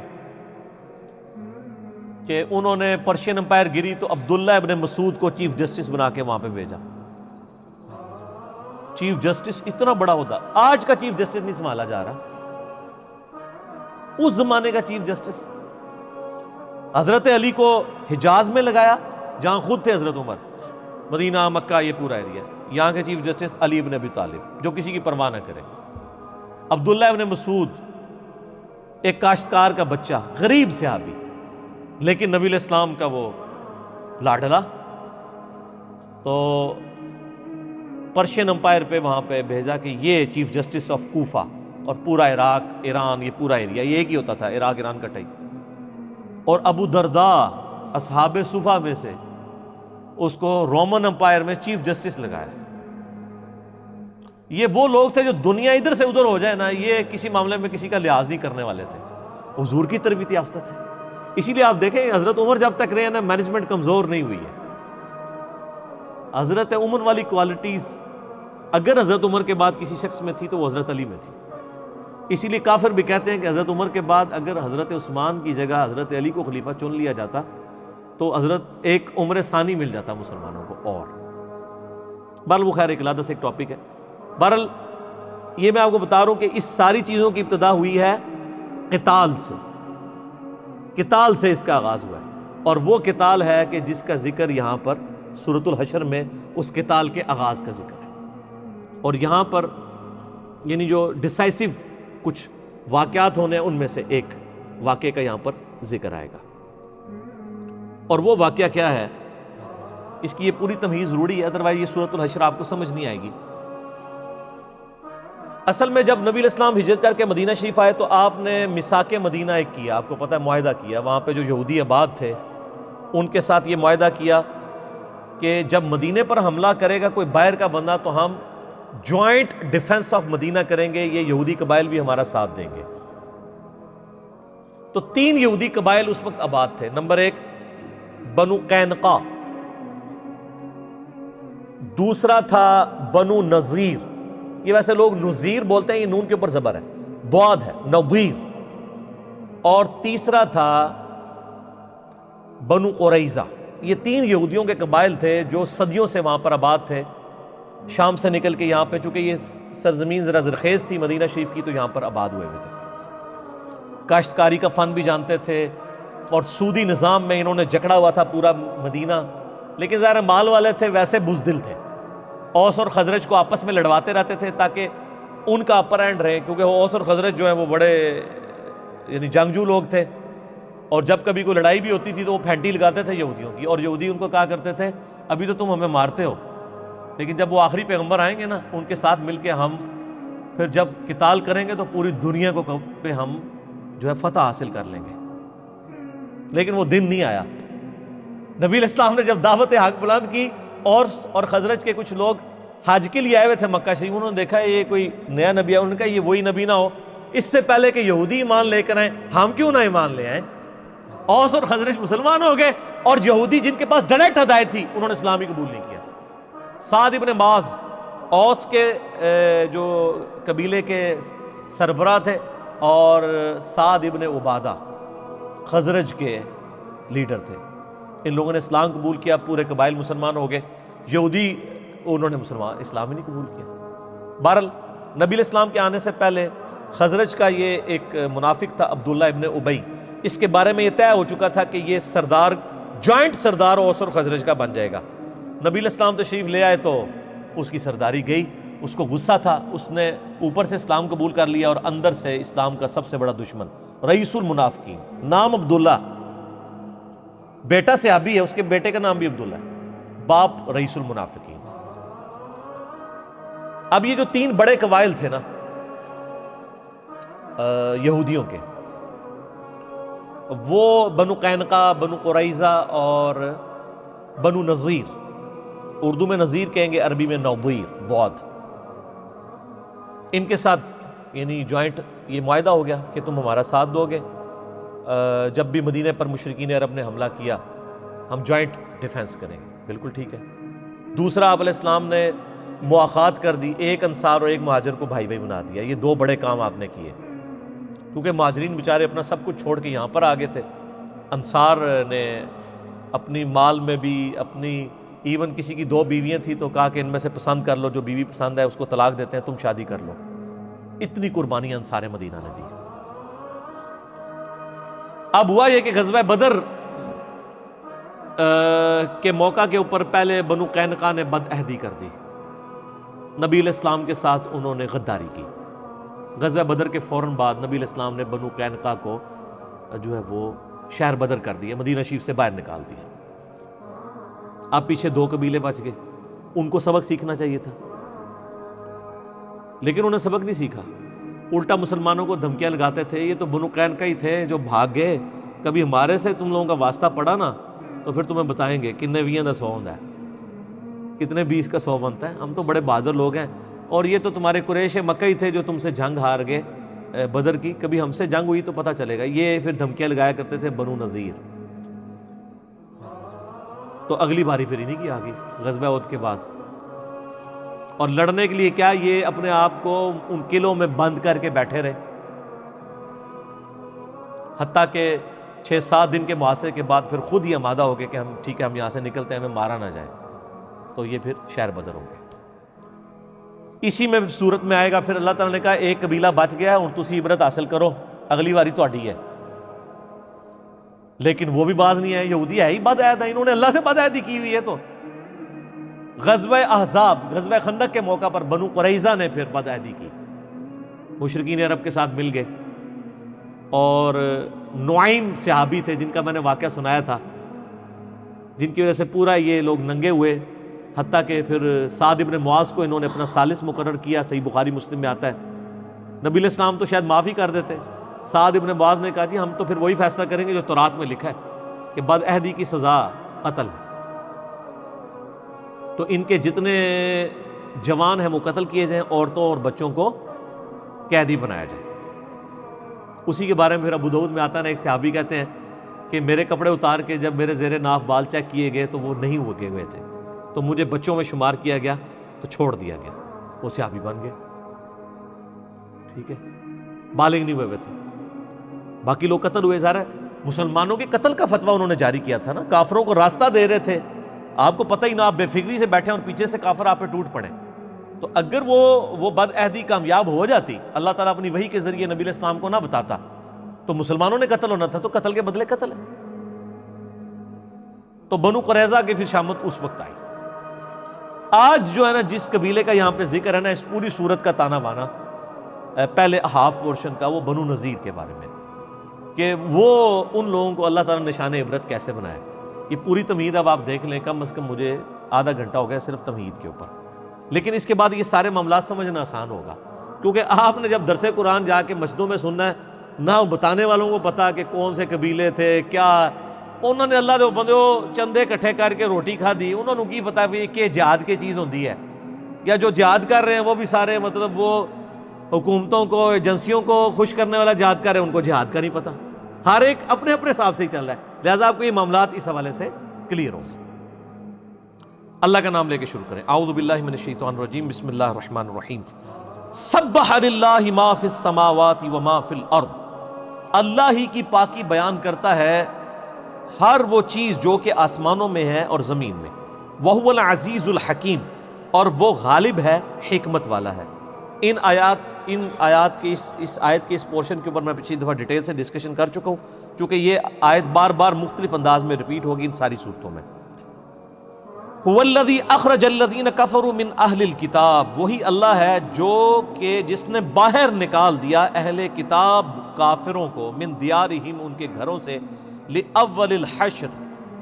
کہ انہوں نے پرشین امپائر گری تو عبداللہ ابن مسعود کو چیف جسٹس بنا کے وہاں پہ بھیجا۔ چیف جسٹس اتنا بڑا ہوتا، آج کا چیف جسٹس نہیں سنبھالا جا رہا، اس زمانے کا چیف جسٹس۔ حضرت علی کو حجاز میں لگایا جہاں خود تھے حضرت عمر، مدینہ مکہ یہ پورا ایریا، یہاں کے چیف جسٹس علی ابن ابی طالب جو کسی کی پرواہ نہ کرے۔ عبداللہ ابن مسعود ایک کاشتکار کا بچہ، غریب صحابی، لیکن نبی علیہ السلام کا وہ لاڈلا، تو پرشین امپائر پہ وہاں پہ بھیجا کہ یہ چیف جسٹس آف کوفہ، اور پورا عراق، ایران، یہ پورا ایریا یہ ایک ہی ہوتا تھا، عراق ایران کٹائی۔ اور ابو درداء اصحاب صفہ میں سے اس کو رومن امپائر میں چیف جسٹس لگایا۔ یہ وہ لوگ تھے جو دنیا ادھر سے ادھر ہو جائے نا، یہ کسی معاملے میں کسی کا لحاظ نہیں کرنے والے تھے، حضور کی تربیت یافتہ تھے۔ اسی لیے آپ دیکھیں حضرت عمر جب تک رہے نا، مینجمنٹ کمزور نہیں ہوئی ہے۔ حضرت عمر والی کوالٹیز اگر حضرت عمر کے بعد کسی شخص میں تھی تو وہ حضرت علی میں تھی۔ اسی لیے کافر بھی کہتے ہیں کہ حضرت عمر کے بعد اگر حضرت عثمان کی جگہ حضرت علی کو خلیفہ چن لیا جاتا تو حضرت ایک عمر ثانی مل جاتا مسلمانوں کو۔ اور بہرحال وہ خیر ایک علیحدہ سے ایک ٹاپک ہے۔ بہرحال یہ میں آپ کو بتا رہا ہوں کہ اس ساری چیزوں کی ابتدا ہوئی ہے قتال سے، قتال سے اس کا آغاز ہوا ہے، اور وہ قتال ہے کہ جس کا ذکر یہاں پر سورۃ الحشر میں اس قتال کے آغاز کا ذکر ہے۔ اور یہاں پر یعنی جو ڈیسائسو کچھ واقعات ہونے ہیں ان میں سے ایک واقعے کا یہاں پر ذکر آئے گا، اور وہ واقعہ کیا ہے اس کی یہ پوری تمہیز ضروری ہے، ادروائز یہ سورۃ الحشر آپ کو سمجھ نہیں آئے گی۔ اصل میں جب نبی علیہ السلام ہجرت کر کے مدینہ شریف آئے تو آپ نے میثاق مدینہ ایک کیا، آپ کو پتہ ہے معاہدہ کیا، وہاں پہ جو یہودی آباد تھے ان کے ساتھ یہ معاہدہ کیا کہ جب مدینے پر حملہ کرے گا کوئی باہر کا بندہ تو ہم جوائنٹ ڈیفنس آف مدینہ کریں گے، یہ یہودی قبائل بھی ہمارا ساتھ دیں گے۔ تو 3 یہودی قبائل اس وقت آباد تھے۔ نمبر 1 بنو قینقاع، دوسرا تھا بنو نذیر، یہ ویسے لوگ نذیر بولتے ہیں، یہ نون کے اوپر زبر ہے، ضاد ہے، نذیر، اور تیسرا تھا بنو قریظہ۔ یہ 3 یہودیوں کے قبائل تھے جو صدیوں سے وہاں پر آباد تھے، شام سے نکل کے یہاں پہ، چونکہ یہ سرزمین ذرا زرخیز تھی مدینہ شریف کی، تو یہاں پر آباد ہوئے ہوئے تھے، کاشتکاری کا فن بھی جانتے تھے، اور سودی نظام میں انہوں نے جکڑا ہوا تھا پورا مدینہ، لیکن ظاہر مال والے تھے، ویسے بزدل تھے، اوس اور خزرج کو آپس میں لڑواتے رہتے تھے تاکہ ان کا اپر اینڈ رہے، کیونکہ اوس اور خزرج جو ہیں وہ بڑے یعنی جنگجو لوگ تھے، اور جب کبھی کوئی لڑائی بھی ہوتی تھی تو وہ پھینٹی لگاتے تھے یہودیوں کی، اور یہودی ان کو کہا کرتے تھے ابھی تو تم ہمیں مارتے ہو، لیکن جب وہ آخری پیغمبر آئیں گے نا ان کے ساتھ مل کے ہم پھر جب قتال کریں گے تو پوری دنیا کو پہ ہم جو ہے فتح حاصل کر لیں گے۔ لیکن وہ دن نہیں آیا۔ نبی علیہ السلام نے جب دعوت حق بلند کی، اور خزرج کے کچھ لوگ حج کے لیے آئے ہوئے تھے مکہ شریف، انہوں نے دیکھا یہ کوئی نیا نبی ہے، انہوں نے کہا یہ وہی نبی نہ ہو، اس سے پہلے کہ یہودی ایمان لے کر آئیں ہم کیوں نہ ایمان لے آئیں۔ اوس اور خزرج مسلمان ہو گئے، اور یہودی جن کے پاس ڈائریکٹ ہدایت تھی انہوں نے اسلام ہی قبول نہیں کیا۔ سعد ابن معاذ اوس کے جو قبیلے کے سربراہ تھے، اور سعد ابن عبادہ خزرج کے لیڈر تھے، ان لوگوں نے اسلام قبول کیا، پورے قبائل مسلمان ہو گئے، یہودی انہوں نے اسلام ہی نہیں قبول کیا۔ بہرحال نبی علیہ السلام کے آنے سے پہلے خزرج کا یہ ایک منافق تھا عبداللہ ابن ابی، اس کے بارے میں یہ طے ہو چکا تھا کہ یہ سردار، جوائنٹ سردار اوس اور خزرج کا بن جائے گا۔ نبی علیہ السلام تشریف لے آئے تو اس کی سرداری گئی، اس کو غصہ تھا، اس نے اوپر سے اسلام قبول کر لیا اور اندر سے اسلام کا سب سے بڑا دشمن، رئیس المنافقین، نام عبداللہ، بیٹا صحابی ہے، اس کے بیٹے کا نام بھی عبداللہ ہے، باپ رئیس المنافقین۔ اب یہ جو 3 بڑے قبائل تھے نا یہودیوں کے، وہ بنو قینقاع، بنو قریظہ اور بنو نذیر، اردو میں نذیر کہیں گے، عربی میں نظیر، ضاد، ان کے ساتھ یعنی جوائنٹ یہ معاہدہ ہو گیا کہ تم ہمارا ساتھ دو گے، جب بھی مدینہ پر مشرکین عرب نے حملہ کیا ہم جوائنٹ ڈیفنس کریں گے، بالکل ٹھیک ہے۔ دوسرا آپ علیہ السلام نے مواخات کر دی، ایک انصار اور ایک مہاجر کو بھائی بھائی بنا دیا۔ یہ 2 بڑے کام آپ نے کیے، کیونکہ مہاجرین بیچارے اپنا سب کچھ چھوڑ کے یہاں پر آ گئے تھے، انصار نے اپنی مال میں بھی، اپنی ایون کسی کی 2 بیویاں تھیں تو کہا کہ ان میں سے پسند کر لو، جو بیوی پسند ہے اس کو طلاق دیتے ہیں، تم شادی کر لو۔ اتنی قربانی انصار مدینہ نے دی۔ اب ہوا یہ کہ غزوہ بدر کے موقع کے اوپر پہلے بنو قینقاع نے بد عہدی کر دی، نبی علیہ السلام کے ساتھ انہوں نے غداری کی۔ غزوہ بدر کے فوراً بعد نبی علیہ السلام نے بنو قینقاع کو جو ہے وہ شہر بدر کر دیا، مدینہ شریف سے باہر نکال دیا۔ اب پیچھے 2 قبیلے بچ گئے، ان کو سبق سیکھنا چاہیے تھا، لیکن انہیں سبق نہیں سیکھا، الٹا مسلمانوں کو دھمکیاں لگاتے تھے۔ یہ تو بنو قینقاع ہی تھے جو بھاگ گئے، کبھی ہمارے سے تم لوگوں کا واسطہ پڑا نا تو پھر تمہیں بتائیں گے کتنے 20 کا 100 ہوتا ہے، کتنے 20 کا 100 بنتا ہے، ہم تو بڑے بہادر لوگ ہیں، اور یہ تو تمہارے قریش مکہ ہی تھے جو تم سے جنگ ہار گئے بدر کی، کبھی ہم سے جنگ ہوئی تو پتہ چلے گا۔ یہ پھر دھمکیاں لگایا کرتے تھے بنو نذیر۔ تو اگلی باری پھر ہی نہیں کی آگئی غزوہ احد کے بعد، اور لڑنے کے لیے کیا یہ اپنے آپ کو ان قلعوں میں بند کر کے بیٹھے رہے، حتیٰ کہ 6-7 دن کے محاصرے کے بعد پھر خود ہی آمادہ ہو گئے کہ ہم ٹھیک ہے ہم یہاں سے نکلتے ہیں، ہمیں مارا نہ جائے، تو یہ پھر شہر بدر ہو گئے۔ اسی میں صورت میں آئے گا پھر اللہ تعالیٰ نے کہا ایک قبیلہ بچ گیا اور تسی عبرت حاصل کرو، اگلی باری تہاڈی ہے۔ لیکن وہ بھی باز نہیں ہے، یہودی ہے ہی بد عہد ہے، انہوں نے اللہ سے بد عہدی کی ہوئی ہے۔ تو غزوہ احزاب، غزوہ خندق کے موقع پر بنو قریظہ نے پھر بد عہدی کی، مشرکین عرب کے ساتھ مل گئے، اور نعیم صحابی تھے جن کا میں نے واقعہ سنایا تھا، جن کی وجہ سے پورا یہ لوگ ننگے ہوئے، حتیٰ کہ پھر سعد ابن معاذ کو انہوں نے اپنا ثالث مقرر کیا، صحیح بخاری مسلم میں آتا ہے۔ نبی علیہ السلام تو شاید معافی کر دیتے، سعد ابن معاذ نے کہا جی ہم تو پھر وہی فیصلہ کریں گے جو تورات میں لکھا ہے کہ بد عہدی کی سزا قتل ہے۔ تو ان کے جتنے جوان ہیں وہ قتل کیے جائیں، عورتوں اور بچوں کو قیدی بنایا جائے۔ اسی کے بارے میں پھر ابو داؤد میں آتا ہے نا، ایک صحابی کہتے ہیں کہ میرے کپڑے اتار کے جب میرے زیر ناف بال چیک کیے گئے تو وہ نہیں ہوئے ہوئے تھے، تو مجھے بچوں میں شمار کیا گیا تو چھوڑ دیا گیا، وہ صحابی بن گئے، ٹھیک ہے، بالغ نہیں ہوئے ہوئے تھے، باقی لوگ قتل ہوئے۔ ظاہر ہے مسلمانوں کے قتل کا فتویٰ انہوں نے جاری کیا تھا نا، کافروں کو راستہ دے رہے تھے، آپ کو پتہ ہی نہ، آپ بے فکری سے بیٹھے اور پیچھے سے کافر آپ پہ ٹوٹ پڑے۔ تو اگر وہ بد عہدی کامیاب ہو جاتی، اللہ تعالیٰ اپنی وحی کے ذریعے نبی علیہ السلام کو نہ بتاتا، تو مسلمانوں نے قتل ہونا تھا، تو قتل کے بدلے قتل ہے۔ تو بنو قریظہ کی پھر شامت اس وقت آئی۔ آج جو ہے نا جس قبیلے کا یہاں پہ ذکر ہے نا، اس پوری صورت کا تانا بانا پہلے ہاف پورشن کا، وہ بنو نذیر کے بارے میں، کہ وہ ان لوگوں کو اللہ تعالیٰ نے نشان عبرت کیسے بنایا۔ یہ پوری تمہید اب آپ دیکھ لیں، کم از کم مجھے آدھا گھنٹہ ہو گیا صرف تمہید کے اوپر، لیکن اس کے بعد یہ سارے معاملات سمجھنا آسان ہوگا، کیونکہ آپ نے جب درس قرآن جا کے مسجدوں میں سننا ہے، نہ بتانے والوں کو پتا کہ کون سے قبیلے تھے، کیا انہوں نے اللہ دے بندے چندے اکٹھے کر کے روٹی کھا دی، انہوں نے کی پتا کہ جہاد کی چیز ہوتی ہے، یا جو جہاد کر رہے ہیں وہ بھی سارے مطلب وہ حکومتوں کو، ایجنسیوں کو خوش کرنے والا جہاد کر رہے ہیں، ان کو جہاد کا نہیں پتا، ہر ایک اپنے اپنے حساب سے ہی چل رہا ہے۔ لہٰذا آپ کو یہ معاملات اس حوالے سے کلیئر ہوں۔ اللہ کا نام لے کے شروع کریں۔ اعوذ باللہ من الشیطان الرجیم، بسم اللہ الرحمن الرحیم۔ سبح للہ ما فی السماوات و ما فی الارض، اللہ ہی کی پاکی بیان کرتا ہے ہر وہ چیز جو کہ آسمانوں میں ہے اور زمین میں، وَهُوَ الْعَزِيزُ الْحَكِيمُ، اور وہ غالب ہے، حکمت والا ہے۔ ان آیات کی اس آیت کے اس پورشن کے اوپر میں پچھلی دفعہ ڈیٹیل سے ڈسکشن کر چکا ہوں، کیونکہ یہ آیت بار بار مختلف انداز میں ریپیٹ ہوگی ان ساری صورتوں میں۔ هو الذی اخرج الذین کفروا من اہل الکتاب، وہی اللہ ہے جو کہ جس نے باہر نکال دیا اہل کتاب کافروں کو، من دیارہم ان کے گھروں سے، لأول الحشر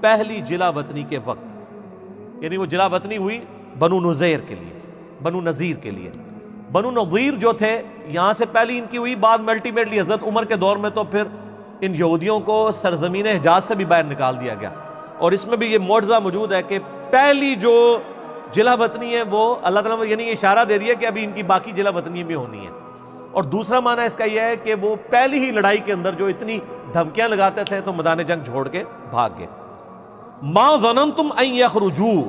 پہلی جلا وطنی کے وقت، یعنی وہ جلا وطنی ہوئی بنو نذیر کے لیے، بنو نذیر کے لیے۔ بنو نذیر جو تھے یہاں سے پہلی ان کی ہوئی، بعد میں الٹیمیٹلی حضرت عمر کے دور میں تو پھر ان یہودیوں کو سرزمین حجاز سے بھی باہر نکال دیا گیا، اور اس میں بھی یہ معجزہ موجود ہے کہ پہلی جو جلا وطنی ہے وہ اللہ تعالیٰ نے یعنی اشارہ دے دیا کہ ابھی ان کی باقی جلا وطنی بھی ہونی ہے۔ اور دوسرا معنی اس کا یہ ہے کہ وہ پہلی ہی لڑائی کے اندر جو اتنی دھمکیاں لگاتے تھے تو میدان جنگ چھوڑ کے بھاگ گئے۔ ما ظننتم ان یخرجوا،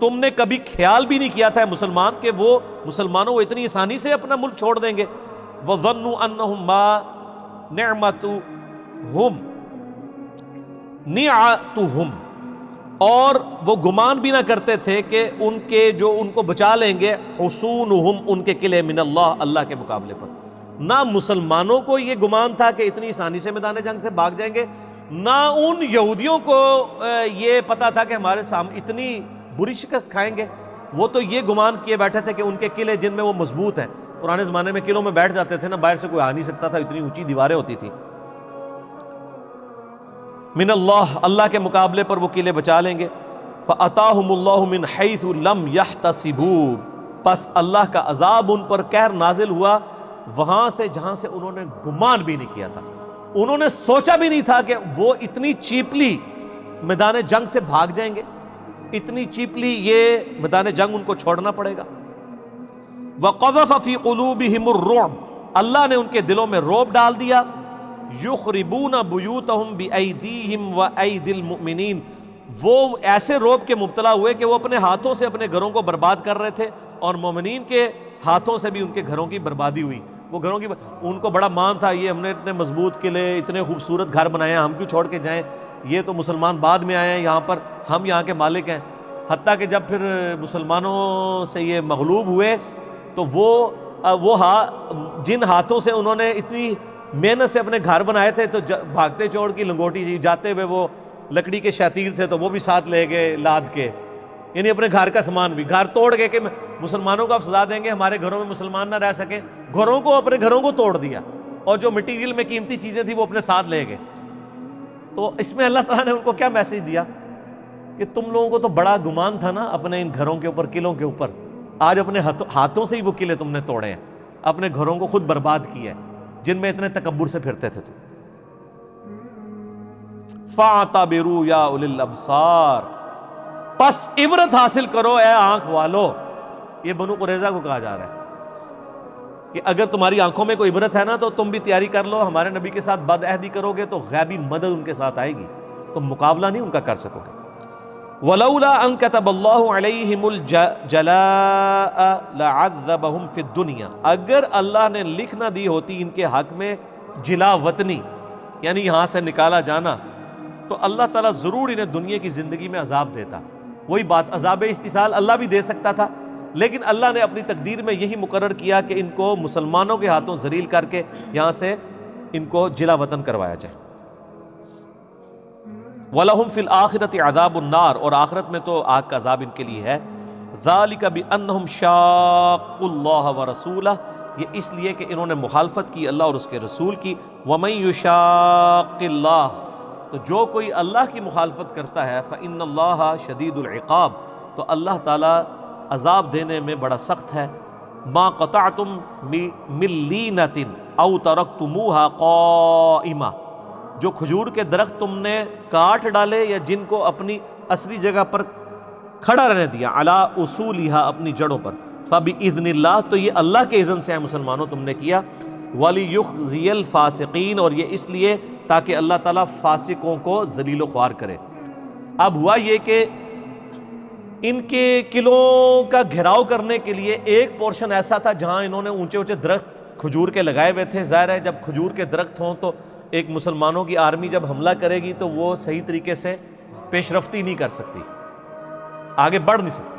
تم نے کبھی خیال بھی نہیں کیا تھا مسلمان کہ وہ مسلمانوں کو اتنی آسانی سے اپنا ملک چھوڑ دیں گے۔ وَظَنُّوا أَنَّهُمْ مَا نِعْمَتُهُمْ نِعَتُهُمْ، اور وہ گمان بھی نہ کرتے تھے کہ ان کے جو ان کو بچا لیں گے، حصونہم ان کے قلعے، من اللہ اللہ کے مقابلے پر۔ نہ مسلمانوں کو یہ گمان تھا کہ اتنی آسانی سے میدان جنگ سے بھاگ جائیں گے، نہ ان یہودیوں کو یہ پتا تھا کہ ہمارے سامنے اتنی بری شکست کھائیں گے۔ وہ تو یہ گمان کیے بیٹھے تھے کہ ان کے قلعے جن میں وہ مضبوط ہیں، پرانے زمانے میں قلعوں میں بیٹھ جاتے تھے نا، باہر سے کوئی آ نہیں سکتا تھا، اتنی اونچی دیواریں ہوتی تھی۔ من اللہ اللہ کے مقابلے پر وہ قلعے بچا لیں گے۔ فَأَتَاهُمُ اللَّهُ مِنْ حَيْثُ لَمْ يَحْتَسِبُوا، پس اللہ کا عذاب ان پر قہر نازل ہوا وہاں سے جہاں سے انہوں نے گمان بھی نہیں کیا تھا۔ انہوں نے سوچا بھی نہیں تھا کہ وہ اتنی چیپلی میدان جنگ سے بھاگ جائیں گے، اتنی چیپلی یہ میدان جنگ ان کو چھوڑنا پڑے گا۔ وَقَذَفَ فِي قُلُوبِهِمُ الرُّعْبَ، اللہ نے ان کے دلوں میں رعب ڈال دیا۔ یخربون بیوتہم بایدیہم وایدی المؤمنین، وہ ایسے رعب کے مبتلا ہوئے کہ وہ اپنے ہاتھوں سے اپنے گھروں کو برباد کر رہے تھے، اور مومنین کے ہاتھوں سے بھی ان کے گھروں کی بربادی ہوئی۔ وہ گھروں کی ان کو بڑا مان تھا، یہ ہم نے اتنے مضبوط قلعے، اتنے خوبصورت گھر بنائے ہیں، ہم کیوں چھوڑ کے جائیں، یہ تو مسلمان بعد میں آئے ہیں یہاں پر، ہم یہاں کے مالک ہیں۔ حتیٰ کہ جب پھر مسلمانوں سے یہ مغلوب ہوئے تو وہ جن ہاتھوں سے انہوں نے اتنی محنت سے اپنے گھر بنائے تھے، تو بھاگتے چوڑ کی لنگوٹی جی جاتے ہوئے وہ لکڑی کے شتیر تھے تو وہ بھی ساتھ لے گئے لاد کے، یعنی اپنے گھر کا سامان بھی، گھر توڑ گئے کہ مسلمانوں کو آپ سزا دیں گے ہمارے گھروں میں مسلمان نہ رہ سکیں، گھروں کو اپنے گھروں کو توڑ دیا، اور جو مٹیریل میں قیمتی چیزیں تھیں وہ اپنے ساتھ لے گئے۔ تو اس میں اللہ تعالیٰ نے ان کو کیا میسج دیا کہ تم لوگوں کو تو بڑا گمان تھا نا اپنے ان گھروں کے اوپر، قلعوں کے اوپر، آج اپنے ہاتھوں سے ہی وہ قلعے تم نے توڑے ہیں، اپنے گھروں کو خود برباد کیا ہے جن میں اتنے تکبر سے پھرتے تھے تم۔ فَاعْتَبِرُوا يَا أُولِي الْأَبْصَارِ، پس عبرت حاصل کرو اے آنکھ والو۔ یہ بنو قریظہ کو کہا جا رہا ہے کہ اگر تمہاری آنکھوں میں کوئی عبرت ہے نا تو تم بھی تیاری کر لو، ہمارے نبی کے ساتھ بد عہدی کرو گے تو غیبی مدد ان کے ساتھ آئے گی، تم مقابلہ نہیں ان کا کر سکو گے۔ وَلَوْلَا أَن كَتَبَ اللَّهُ عَلَيْهِمُ الْجَلَاءَ لَعَذَّبَهُمْ فِي الدُّنْيَا، اگر اللہ نے لکھ نہ دی ہوتی ان کے حق میں جلا وطنی، یعنی یہاں سے نکالا جانا، تو اللہ تعالیٰ ضرور انہیں دنیا کی زندگی میں عذاب دیتا۔ وہی بات، عذاب استحصال اللہ بھی دے سکتا تھا، لیکن اللہ نے اپنی تقدیر میں یہی مقرر کیا کہ ان کو مسلمانوں کے ہاتھوں ذلیل کر کے یہاں سے ان کو جلا وطن کروایا جائے۔ وَلَهُمْ فِي الْآخِرَةِ عَذَابُ النَّارِ، اور آخرت میں تو آگ کا عذاب ان کے لیے ہے۔ ذَلِكَ بِأَنَّهُمْ شَاقُّوا اللَّهَ وَرَسُولَهُ، یہ اس لیے کہ انہوں نے مخالفت کی اللہ اور اس کے رسول کی۔ وَمَن يُشَاقِّ اللَّهَ، تو جو کوئی اللہ کی مخالفت کرتا ہے فَإِنَّ اللَّهَ شَدِيدُ الْعِقَابِ، تو اللہ تعالیٰ عذاب دینے میں بڑا سخت ہے۔ مَا قَطَعْتُم مِّن لِّینَةٍ أَوْ تَرَكْتُمُوهَا قَائِمَةً، جو کھجور کے درخت تم نے کاٹ ڈالے یا جن کو اپنی اصلی جگہ پر کھڑا رہنے دیا، عَلَىٰ أُصُولِهَا، اپنی جڑوں پر، فَبِإِذْنِ اللَّهِ، تو یہ اللہ کے اذن سے ہے مسلمانوں تم نے کیا۔ وَلِيُخْزِيَ الْفَاسِقِينَ، اور یہ اس لیے تاکہ اللہ تعالیٰ فاسقوں کو ذلیل و خوار کرے۔ اب ہوا یہ کہ ان کے قلعوں کا گھیراؤ کرنے کے لیے ایک پورشن ایسا تھا جہاں انہوں نے اونچے اونچے درخت کھجور کے لگائے ہوئے تھے۔ ظاہر ہے جب کھجور کے درخت ہوں تو ایک مسلمانوں کی آرمی جب حملہ کرے گی تو وہ صحیح طریقے سے پیش رفتی نہیں کر سکتی، آگے بڑھ نہیں سکتی۔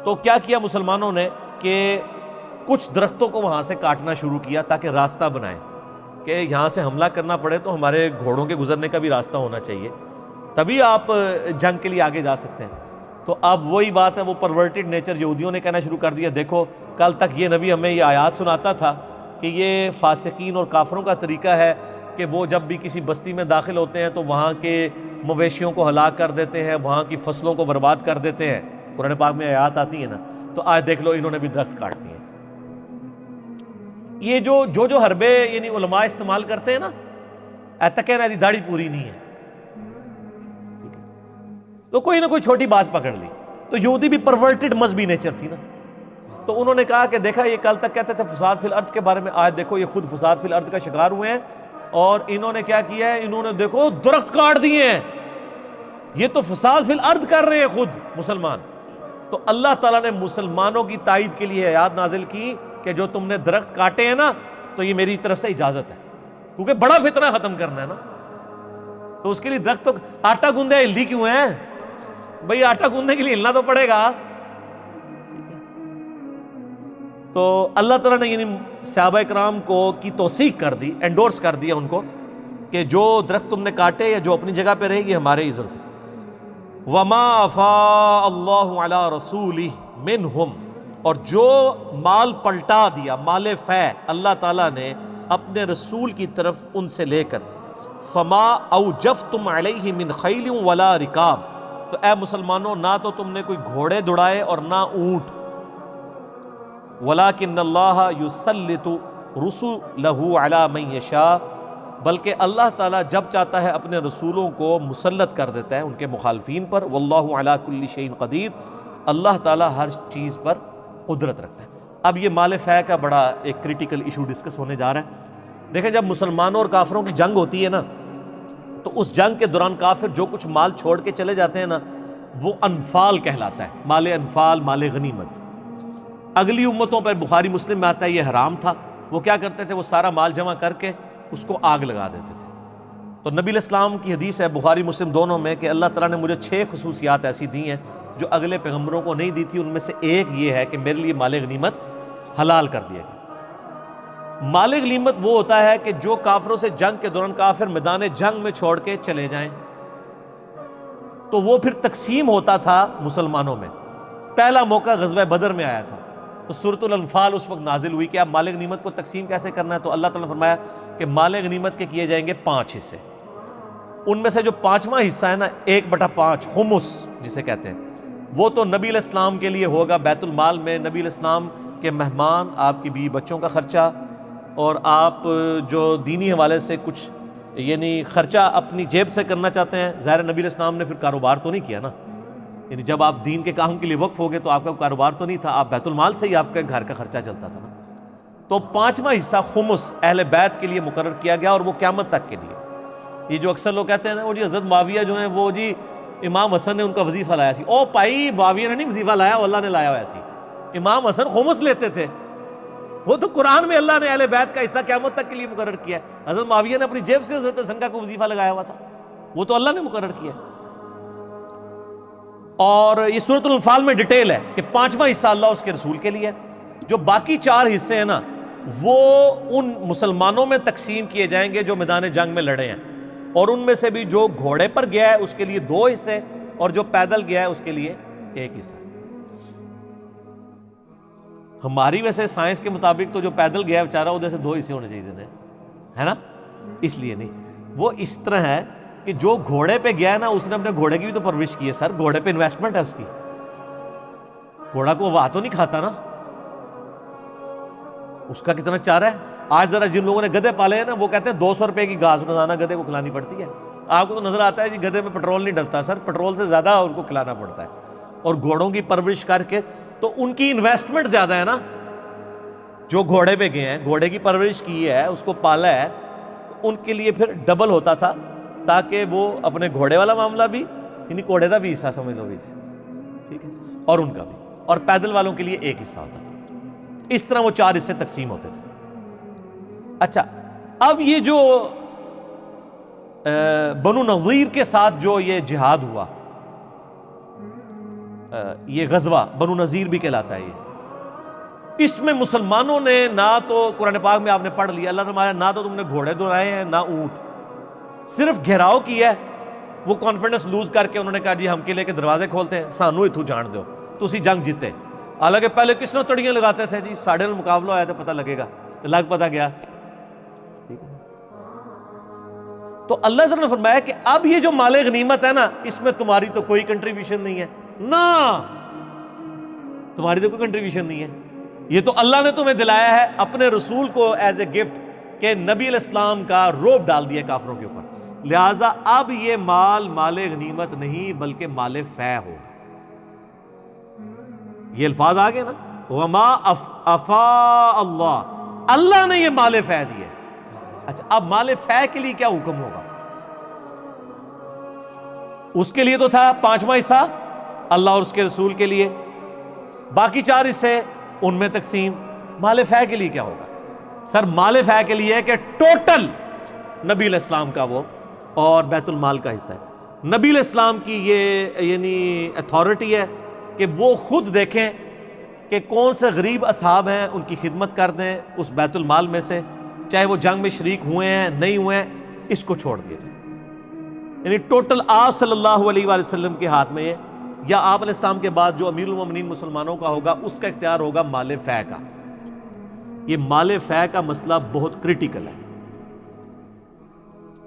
تو کیا کیا مسلمانوں نے کہ کچھ درختوں کو وہاں سے کاٹنا شروع کیا تاکہ راستہ بنائیں کہ یہاں سے حملہ کرنا پڑے تو ہمارے گھوڑوں کے گزرنے کا بھی راستہ ہونا چاہیے، تبھی آپ جنگ کے لیے آگے جا سکتے ہیں۔ تو اب وہی بات ہے، وہ پرورٹڈ نیچر یہودیوں نے کہنا شروع کر دیا، دیکھو کل تک یہ نبی ہمیں یہ آیات سناتا تھا کہ یہ فاسقین اور کافروں کا طریقہ ہے کہ وہ جب بھی کسی بستی میں داخل ہوتے ہیں تو وہاں کے مویشیوں کو ہلاک کر دیتے ہیں، وہاں کی فصلوں کو برباد کر دیتے ہیں۔ قرآن پاک میں آیات آتی ہیں نا، تو آج دیکھ لو انہوں نے بھی درخت کاٹ دیے۔ یہ جو حربے یعنی علماء استعمال کرتے ہیں نا، ایسا کہنا ہے داڑھی پوری نہیں ہے، تو کوئی نہ کوئی چھوٹی بات پکڑ لی۔ تو یہودی بھی پرورٹڈ مذہبی نیچر تھی نا، تو انہوں نے کہا کہ دیکھا یہ کل تک کہتے تھے فساد فی الارض کے بارے میں، آج دیکھو یہ خود فساد فی الارض کا شکار ہوئے ہیں، اور انہوں نے کیا کیا ہے، انہوں نے دیکھو درخت کاٹ دیے ہیں، یہ تو فساد فی الارض کر رہے ہیں خود مسلمان۔ تو اللہ تعالیٰ نے مسلمانوں کی تائید کے لیے آیات نازل کی کہ جو تم نے درخت کاٹے ہیں نا، تو یہ میری طرف سے اجازت ہے، کیونکہ بڑا فتنہ ختم کرنا ہے نا، تو اس کے لیے درخت تو آٹا گوندے ہلدی کیوں ہے بھئی، آٹا گوندنے کے لیے ہلنا تو پڑے گا۔ تو اللہ تعالیٰ نے یعنی صحابہ کرام کو کی توثیق کر دی، انڈورس کر دیا ان کو کہ جو درخت تم نے کاٹے یا جو اپنی جگہ پہ رہے گی ہمارے اذن سے۔ وما افاء اللہ علی رسولہ منہم، اور جو مال پلٹا دیا، مال فے اللہ تعالیٰ نے اپنے رسول کی طرف ان سے لے کر، فما اوجفتم علیہ من خیل ولا رکاب، تو اے مسلمانوں نہ تو تم نے کوئی گھوڑے دوڑائے اور نہ اونٹ، ولیکن اللہ یسلط رسلہ علی من یشاء، بلکہ اللہ تعالیٰ جب چاہتا ہے اپنے رسولوں کو مسلط کر دیتا ہے ان کے مخالفین پر، واللہ علی کل شیء قدیر، اللہ تعالیٰ ہر چیز پر قدرت رکھتا ہے۔ اب یہ مال فے کا بڑا ایک کریٹیکل ایشو ڈسکس ہونے جا رہا ہے۔ دیکھیں جب مسلمانوں اور کافروں کی جنگ ہوتی ہے نا، تو اس جنگ کے دوران کافر جو کچھ مال چھوڑ کے چلے جاتے ہیں نا، وہ انفال کہلاتا ہے، مال انفال، مال غنیمت۔ اگلی امتوں پر بخاری مسلم میں آتا ہے یہ حرام تھا، وہ کیا کرتے تھے، وہ سارا مال جمع کر کے اس کو آگ لگا دیتے تھے۔ تو نبی علیہ السلام کی حدیث ہے بخاری مسلم دونوں میں کہ اللہ تعالیٰ نے مجھے 6 خصوصیات ایسی دی ہیں جو اگلے پیغمبروں کو نہیں دی تھی، ان میں سے ایک یہ ہے کہ میرے لیے مال غنیمت حلال کر دیا گیا۔ مال غنیمت وہ ہوتا ہے کہ جو کافروں سے جنگ کے دوران کافر میدان جنگ میں چھوڑ کے چلے جائیں، تو وہ پھر تقسیم ہوتا تھا مسلمانوں میں۔ پہلا موقع غزوہ بدر میں آیا تھا، تو سورۃ الانفال اس وقت نازل ہوئی کہ اب مال غنیمت کو تقسیم کیسے کرنا ہے، تو اللہ تعالیٰ نے فرمایا کہ مال غنیمت کے کیے جائیں گے 5 حصے، ان میں سے جو 5واں حصہ ہے نا 1/5 خمس جسے کہتے ہیں، وہ تو نبی علیہ السلام کے لیے ہوگا بیت المال میں، نبی علیہ السلام کے مہمان، آپ کی بیوی بچوں کا خرچہ، اور آپ جو دینی حوالے سے کچھ یعنی خرچہ اپنی جیب سے کرنا چاہتے ہیں۔ ظاہر نبی علیہ السلام نے پھر کاروبار تو نہیں کیا نا، یعنی جب آپ دین کے کام کے لیے وقف ہو گئے تو آپ کا کاروبار تو نہیں تھا، آپ بیت المال سے ہی آپ کے گھر کا خرچہ چلتا تھا نا۔ تو 5واں حصہ خمس اہل بیت کے لیے مقرر کیا گیا، اور وہ قیامت تک کے لیے۔ یہ جو اکثر لوگ کہتے ہیں نا وہ جی حضرت معاویہ جو ہیں وہ جی امام حسن نے ان کا وظیفہ لایا سی، او بھائی معاویہ نے نہیں وظیفہ لایا، اللہ نے لایا ہوا سی۔ امام حسن خمس لیتے تھے، وہ تو قرآن میں اللہ نے اہل بیت کا حصہ قیامت تک کے لیے مقرر کیا ہے۔ حضرت معاویہ نے اپنی جیب سے حضرت زنگا کو وظیفہ لگایا ہوا تھا، وہ تو اللہ نے مقرر کیا ہے۔ اور یہ سورۃ الانفال میں ڈیٹیل ہے کہ 5واں حصہ اللہ اس کے رسول کے لیے ہے، جو باقی 4 حصے ہیں نا وہ ان مسلمانوں میں تقسیم کیے جائیں گے جو میدان جنگ میں لڑے ہیں، اور ان میں سے بھی جو گھوڑے پر گیا ہے اس کے لیے 2 حصے، اور جو پیدل گیا ہے اس کے لیے 1 حصہ۔ ہماری ویسے سائنس کے مطابق تو جو پیدل گیا ہے بیچارہ ادھر سے 2 حصے ہونے چاہیے ہے نا، اس لیے نہیں، وہ اس طرح ہے کہ جو گھوڑے پہ گیا ہے نا اس نے اپنے گھوڑے کی بھی تو پرورش کی ہے سر، گھوڑے پہ انویسٹمنٹ ہے اس کی، گھوڑا کو وہ تو نہیں کھاتا نا، اس کا کتنا چارہ ہے۔ آج ذرا جن لوگوں نے گدھے پالے ہیں نا وہ کہتے ہیں 200 روپے کی گھاس روزانہ گدھے کو کھلانی پڑتی ہے۔ آپ کو تو نظر آتا ہے جی گدھے میں پیٹرول نہیں ڈلتا، سر پیٹرول سے زیادہ اس کو کھلانا پڑتا ہے، اور گھوڑوں کی پرورش کر کے تو ان کی انویسٹمنٹ زیادہ ہے نا، جو گھوڑے پہ گئے ہیں، گھوڑے کی پرورش کی ہے، اس کو پالا ہے، تو ان کے لیے پھر ڈبل ہوتا تھا، تاکہ وہ اپنے گھوڑے والا معاملہ بھی یعنی گھوڑے کا بھی حصہ سمجھ لو بھی، ٹھیک ہے، اور ان کا بھی، اور پیدل والوں کے لیے 1 حصہ ہوتا تھا۔ اس طرح وہ 4 حصے تقسیم ہوتے تھے۔ اچھا، اب یہ جو بنو نظیر کے ساتھ جو یہ جہاد ہوا، یہ غزوہ بنو نظیر بھی کہلاتا ہے، یہ اس میں مسلمانوں نے نہ تو قرآن پاک میں آپ نے پڑھ لیا، اللہ تعالیٰ نہ تو تم نے گھوڑے دوڑائے ہیں نہ اونٹ، صرف گھیراؤ کیا ہے، وہ کانفیڈنس لوز کر کے انہوں نے کہا جی ہم قلعے کے دروازے کھولتے ہیں, سانو اتھوں جان دو, تسی جنگ جیتے. حالانکہ پہلے کس نے تڑیاں لگاتے تھے جی, ساڑھے نال مقابلہ آیا تو پتہ لگے گا, تو لگ پتہ گیا. تو اللہ تعالیٰ نے فرمایا کہ اب یہ جو مال غنیمت ہے نا, اس میں تمہاری تو کوئی کنٹریبیوشن نہیں ہے نا, تمہاری تو کوئی کنٹریبیوشن نہیں ہے. یہ تو اللہ نے تمہیں دلایا ہے اپنے رسول کو ایز اے گفٹ, کہ نبی علیہ السلام کا روب ڈال دیا کافروں کے اوپر. لہٰذا اب یہ مال غنیمت نہیں بلکہ مال فے ہوگا. یہ الفاظ آگے نا, وما افاء اللہ, اللہ نے یہ مال فے دیے. اچھا اب مال فے کے لیے کیا حکم ہوگا؟ اس کے لیے تو تھا 5واں حصہ اللہ اور اس کے رسول کے لیے, باقی 4 حصے ان میں تقسیم. مال فے کے لیے کیا ہوگا؟ سر مال فے کے لیے کہ ٹوٹل نبی علیہ السلام کا وہ اور بیت المال کا حصہ ہے. نبی علیہ السلام کی یہ یعنی اتھارٹی ہے کہ وہ خود دیکھیں کہ کون سے غریب اصحاب ہیں, ان کی خدمت کر دیں اس بیت المال میں سے, چاہے وہ جنگ میں شریک ہوئے ہیں نہیں ہوئے ہیں, اس کو چھوڑ دیا جائے. یعنی ٹوٹل آپ صلی اللہ علیہ وآلہ وسلم کے ہاتھ میں, یا آپ علیہ السلام کے بعد جو امیر المومنین مسلمانوں کا ہوگا اس کا اختیار ہوگا مال فے کا. یہ مال فے کا مسئلہ بہت کرٹیکل ہے.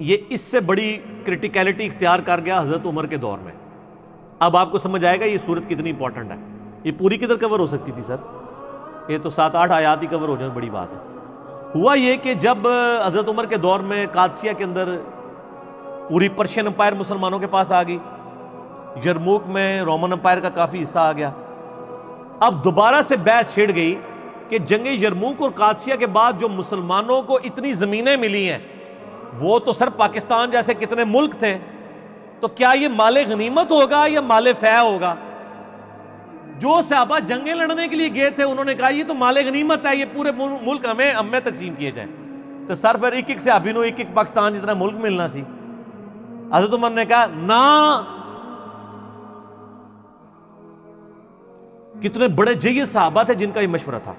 یہ اس سے بڑی کرٹیکلٹی اختیار کر گیا حضرت عمر کے دور میں. اب آپ کو سمجھ آئے گا یہ صورت کتنی امپورٹنٹ ہے. یہ پوری کدھر کور ہو سکتی تھی سر؟ یہ تو 7-8 آیات ہی کور ہو جائیں, بڑی بات ہے. ہوا یہ کہ جب حضرت عمر کے دور میں قادسیہ کے اندر پوری پرشین امپائر مسلمانوں کے پاس آ گئی, یرموک میں رومن امپائر کا کافی حصہ آ گیا. اب دوبارہ سے بحث چھڑ گئی کہ جنگ یرموک اور قادسیہ کے بعد جو مسلمانوں کو اتنی زمینیں ملی ہیں, وہ تو سر پاکستان جیسے کتنے ملک تھے, تو کیا یہ مال غنیمت ہوگا یا مال فے ہوگا؟ جو صحابہ جنگیں لڑنے کے لیے گئے تھے انہوں نے کہا یہ تو مال غنیمت ہے, یہ پورے ملک ہمیں تقسیم کیے جائیں. تو سر پھر ایک صحابی نو ایک پاکستان جتنا ملک ملنا سی. حضرت عمر نے کہا نا, کتنے بڑے جید صحابہ تھے جن کا یہ مشورہ تھا,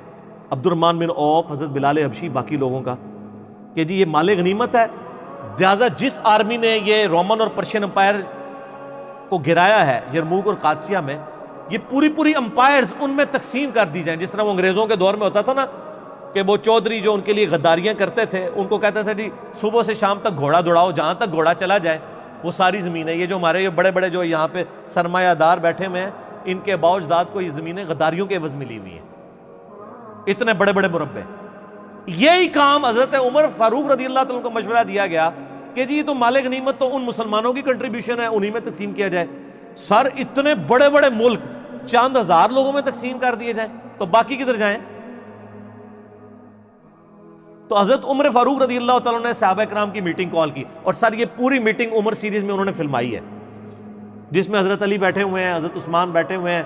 عبد الرحمن بن عوف, حضرت بلال حبشی, باقی لوگوں کا, کہ جی یہ مال غنیمت ہے. لہٰذا جس آرمی نے یہ رومن اور پرشین امپائر کو گرایا ہے یرموک اور قادسیہ میں, یہ پوری امپائرز ان میں تقسیم کر دی جائیں. جس طرح وہ انگریزوں کے دور میں ہوتا تھا نا کہ وہ چودھری جو ان کے لیے غداریاں کرتے تھے, ان کو کہتے تھے جی صبح سے شام تک گھوڑا دوڑاؤ, جہاں تک گھوڑا چلا جائے وہ ساری زمینیں. یہ جو ہمارے بڑے بڑے جو یہاں پہ سرمایہ دار بیٹھے ہوئے ہیں, ان کے باؤ اجداد کو یہ زمینیں غداریوں کے عوض ملی ہوئی ہیں, اتنے بڑے بڑے مربع. یہی کام حضرت عمر فاروق رضی اللہ تعالیٰ کو مشورہ دیا گیا کہ جی تو مال غنیمت تو ان مسلمانوں کی کنٹریبیوشن ہے, انہی میں تقسیم کیا جائے. سر اتنے بڑے بڑے ملک چند ہزار لوگوں میں تقسیم کر دیے جائیں تو باقی کدھر جائیں؟ تو حضرت عمر فاروق رضی اللہ تعالیٰ نے صحابہ کرام کی میٹنگ کال کی, اور سر یہ پوری میٹنگ عمر سیریز میں انہوں نے فلمائی ہے, جس میں حضرت علی بیٹھے ہوئے ہیں, حضرت عثمان بیٹھے ہوئے ہیں,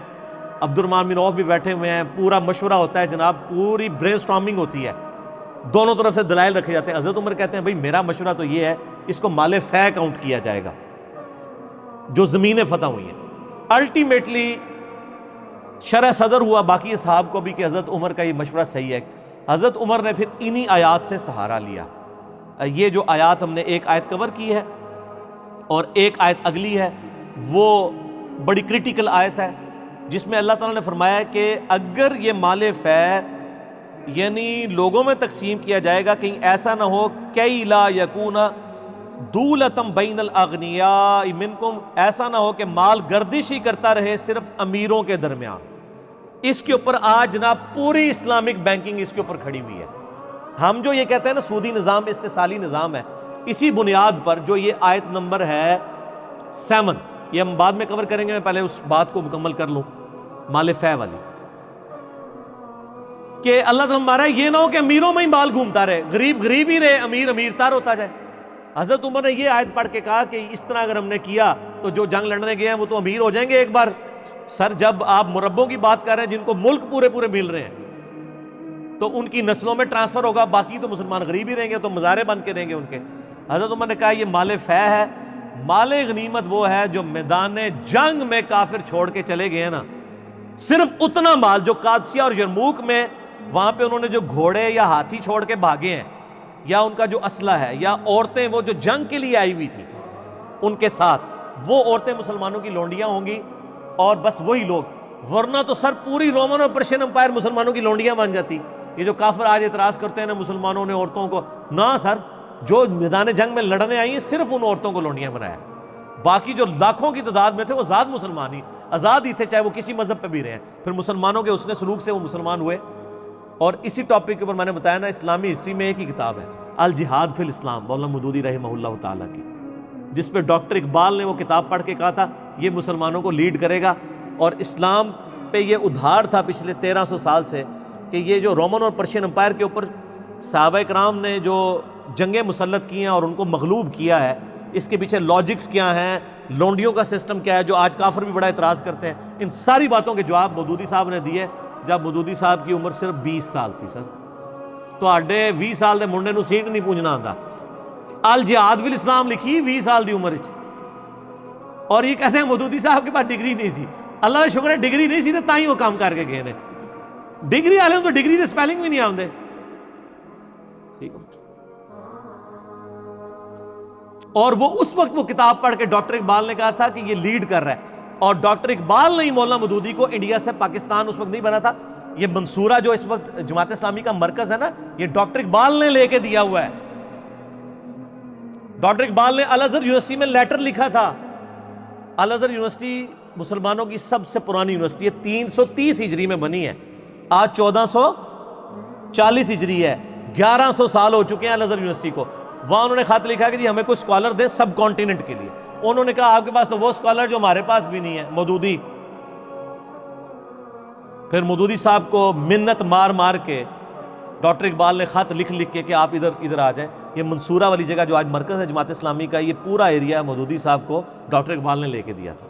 عبد الرحمن بن عوف بھی بیٹھے ہوئے ہیں. پورا مشورہ ہوتا ہے جناب, پوری برین سٹارمنگ ہوتی ہے, دونوں طرف سے دلائل رکھے جاتے ہیں. حضرت عمر کہتے ہیں بھئی میرا مشورہ تو یہ ہے, اس کو مال فے کاؤنٹ کیا جائے گا جو زمینیں فتح ہوئی ہیں. الٹیمیٹلی شرح صدر ہوا باقی اصحاب کو بھی کہ حضرت عمر کا یہ مشورہ صحیح ہے. حضرت عمر نے پھر انہی آیات سے سہارا لیا. یہ جو آیات ہم نے ایک آیت کور کی ہے اور ایک آیت اگلی ہے, وہ بڑی کرٹیکل آیت ہے, جس میں اللہ تعالیٰ نے فرمایا کہ اگر یہ مال فے یعنی لوگوں میں تقسیم کیا جائے گا, کہیں ایسا نہ ہو کئی لا یکون دولتم بین الاغنیاء منکم, ایسا نہ ہو کہ مال گردش ہی کرتا رہے صرف امیروں کے درمیان. اس کے اوپر آج جناب پوری اسلامک بینکنگ اس کے اوپر کھڑی ہوئی ہے. ہم جو یہ کہتے ہیں نا سودی نظام استحصالی نظام ہے, اسی بنیاد پر جو یہ آیت نمبر ہے 7, یہ ہم بعد میں کور کریں گے, میں پہلے اس بات کو مکمل کر لوں مال فے والی, کہ اللہ تعالیٰ ہمارا یہ نہ ہو کہ امیروں میں ہی مال گھومتا رہے, غریب غریب ہی رہے, امیر امیر تار ہوتا جائے. حضرت عمر نے یہ آیت پڑھ کے کہا کہ اس طرح اگر ہم نے کیا تو جو جنگ لڑنے گئے ہیں وہ تو امیر ہو جائیں گے ایک بار. سر جب آپ مربوں کی بات کر رہے ہیں جن کو ملک پورے مل رہے ہیں, تو ان کی نسلوں میں ٹرانسفر ہوگا, باقی تو مسلمان غریب ہی رہیں گے, تو مزارے بن کے رہیں گے ان کے. حضرت عمر نے کہا یہ مال فے ہے. مال غنیمت وہ ہے جو میدان جنگ میں کافر چھوڑ کے چلے گئے ہیں نا, صرف اتنا مال جو قادسیہ اور یرموک میں وہاں پہ انہوں نے جو گھوڑے یا ہاتھی چھوڑ کے بھاگے ہیں, یا ان کا جو اسلحہ ہے, یا عورتیں وہ جو جنگ کے لیے آئی ہوئی تھی ان کے ساتھ, وہ عورتیں مسلمانوں کی لونڈیاں ہوں گی اور بس وہی لوگ، ورنہ تو سر پوری رومن اور پرشین امپائر مسلمانوں کی لونڈیاں بن جاتی. یہ جو کافر آج اعتراض کرتے ہیں نا مسلمانوں نے عورتوں کو، نہ سر، جو میدان جنگ میں لڑنے آئی ہیں صرف ان عورتوں کو لونڈیاں بنایا، باقی جو لاکھوں کی تعداد میں تھے وہ آزاد مسلمان ہی، آزاد ہی تھے، چاہے وہ کسی مذہب پہ بھی رہے ہیں. پھر مسلمانوں کے حسن سلوک سے وہ مسلمان ہوئے. اور اسی ٹاپک کے اوپر میں نے بتایا نا، اسلامی ہسٹری میں ایک ہی کتاب ہے الجہاد فی الاسلام مولانا مودودی رحمہ اللہ تعالیٰ کی، جس پہ ڈاکٹر اقبال نے وہ کتاب پڑھ کے کہا تھا یہ مسلمانوں کو لیڈ کرے گا. اور اسلام پہ یہ ادھار تھا پچھلے 1300 سال سے کہ یہ جو رومن اور پرشین امپائر کے اوپر صحابہ کرام نے جو جنگیں مسلط کی ہیں اور ان کو مغلوب کیا ہے، اس کے پیچھے لاجکس کیا ہیں، لونڈیوں کا سسٹم کیا ہے، جو آج کافر بھی بڑا اعتراض کرتے ہیں، ان ساری باتوں کے جواب مودودی صاحب نے دیے جب مودودی صاحب کی عمر صرف 20 سال تھی. سر تو آڈے 20 سال دے منڈے نو سیٹ نہیں پوجنا آتا. الجہاد فی الاسلام لکھی 20 سال دی عمر وچ، اور یہ کہتے ہیں مودودی صاحب کے پاس ڈگری نہیں سی. اللہ کا شکر ہے ڈگری نہیں سی تو تاں ہی وہ کام کر کے گئے نے. ڈگری والے تو ڈگری دے سپیلنگ بھی نہیں آندے. ٹھیک ہے. اور وہ اس وقت وہ کتاب پڑھ کے ڈاکٹر اقبال نے کہا تھا کہ یہ لیڈ کر رہا ہے. اور ڈاکٹر اقبال نے ہی مولانا مودودی کو انڈیا سے پاکستان اس وقت نہیں بنا تھا، یہ منصورہ جو اس وقت جماعت اسلامی کا مرکز ہے نا، یہ ڈاکٹر اقبال نے لے کے دیا ہوا ہے. ڈاکٹر اقبال نے الازہر یونیورسٹی میں لیٹر لکھا تھا. الازہر یونیورسٹی مسلمانوں کی سب سے پرانی یونیورسٹی ہے، 330 ہجری میں بنی ہے، آج 1440 ہجری ہے، 1100 سال ہو چکے ہیں الازہر یونیورسٹی کو. وہاں انہوں نے خط لکھا کہ جی ہمیں کوئی اسکالر دے سب کانٹیننٹ کے لیے. انہوں نے کہا آپ کے پاس تو وہ اسکالر جو ہمارے پاس بھی نہیں ہے، مودودی. پھر مودودی صاحب کو منت مار مار کے ڈاکٹر اقبال نے خط لکھ کے کہ آپ ادھر آ جائیں. یہ منصورہ والی جگہ جو آج مرکز ہے جماعت اسلامی کا، یہ پورا ایریا مودودی صاحب کو ڈاکٹر اقبال نے لے کے دیا تھا.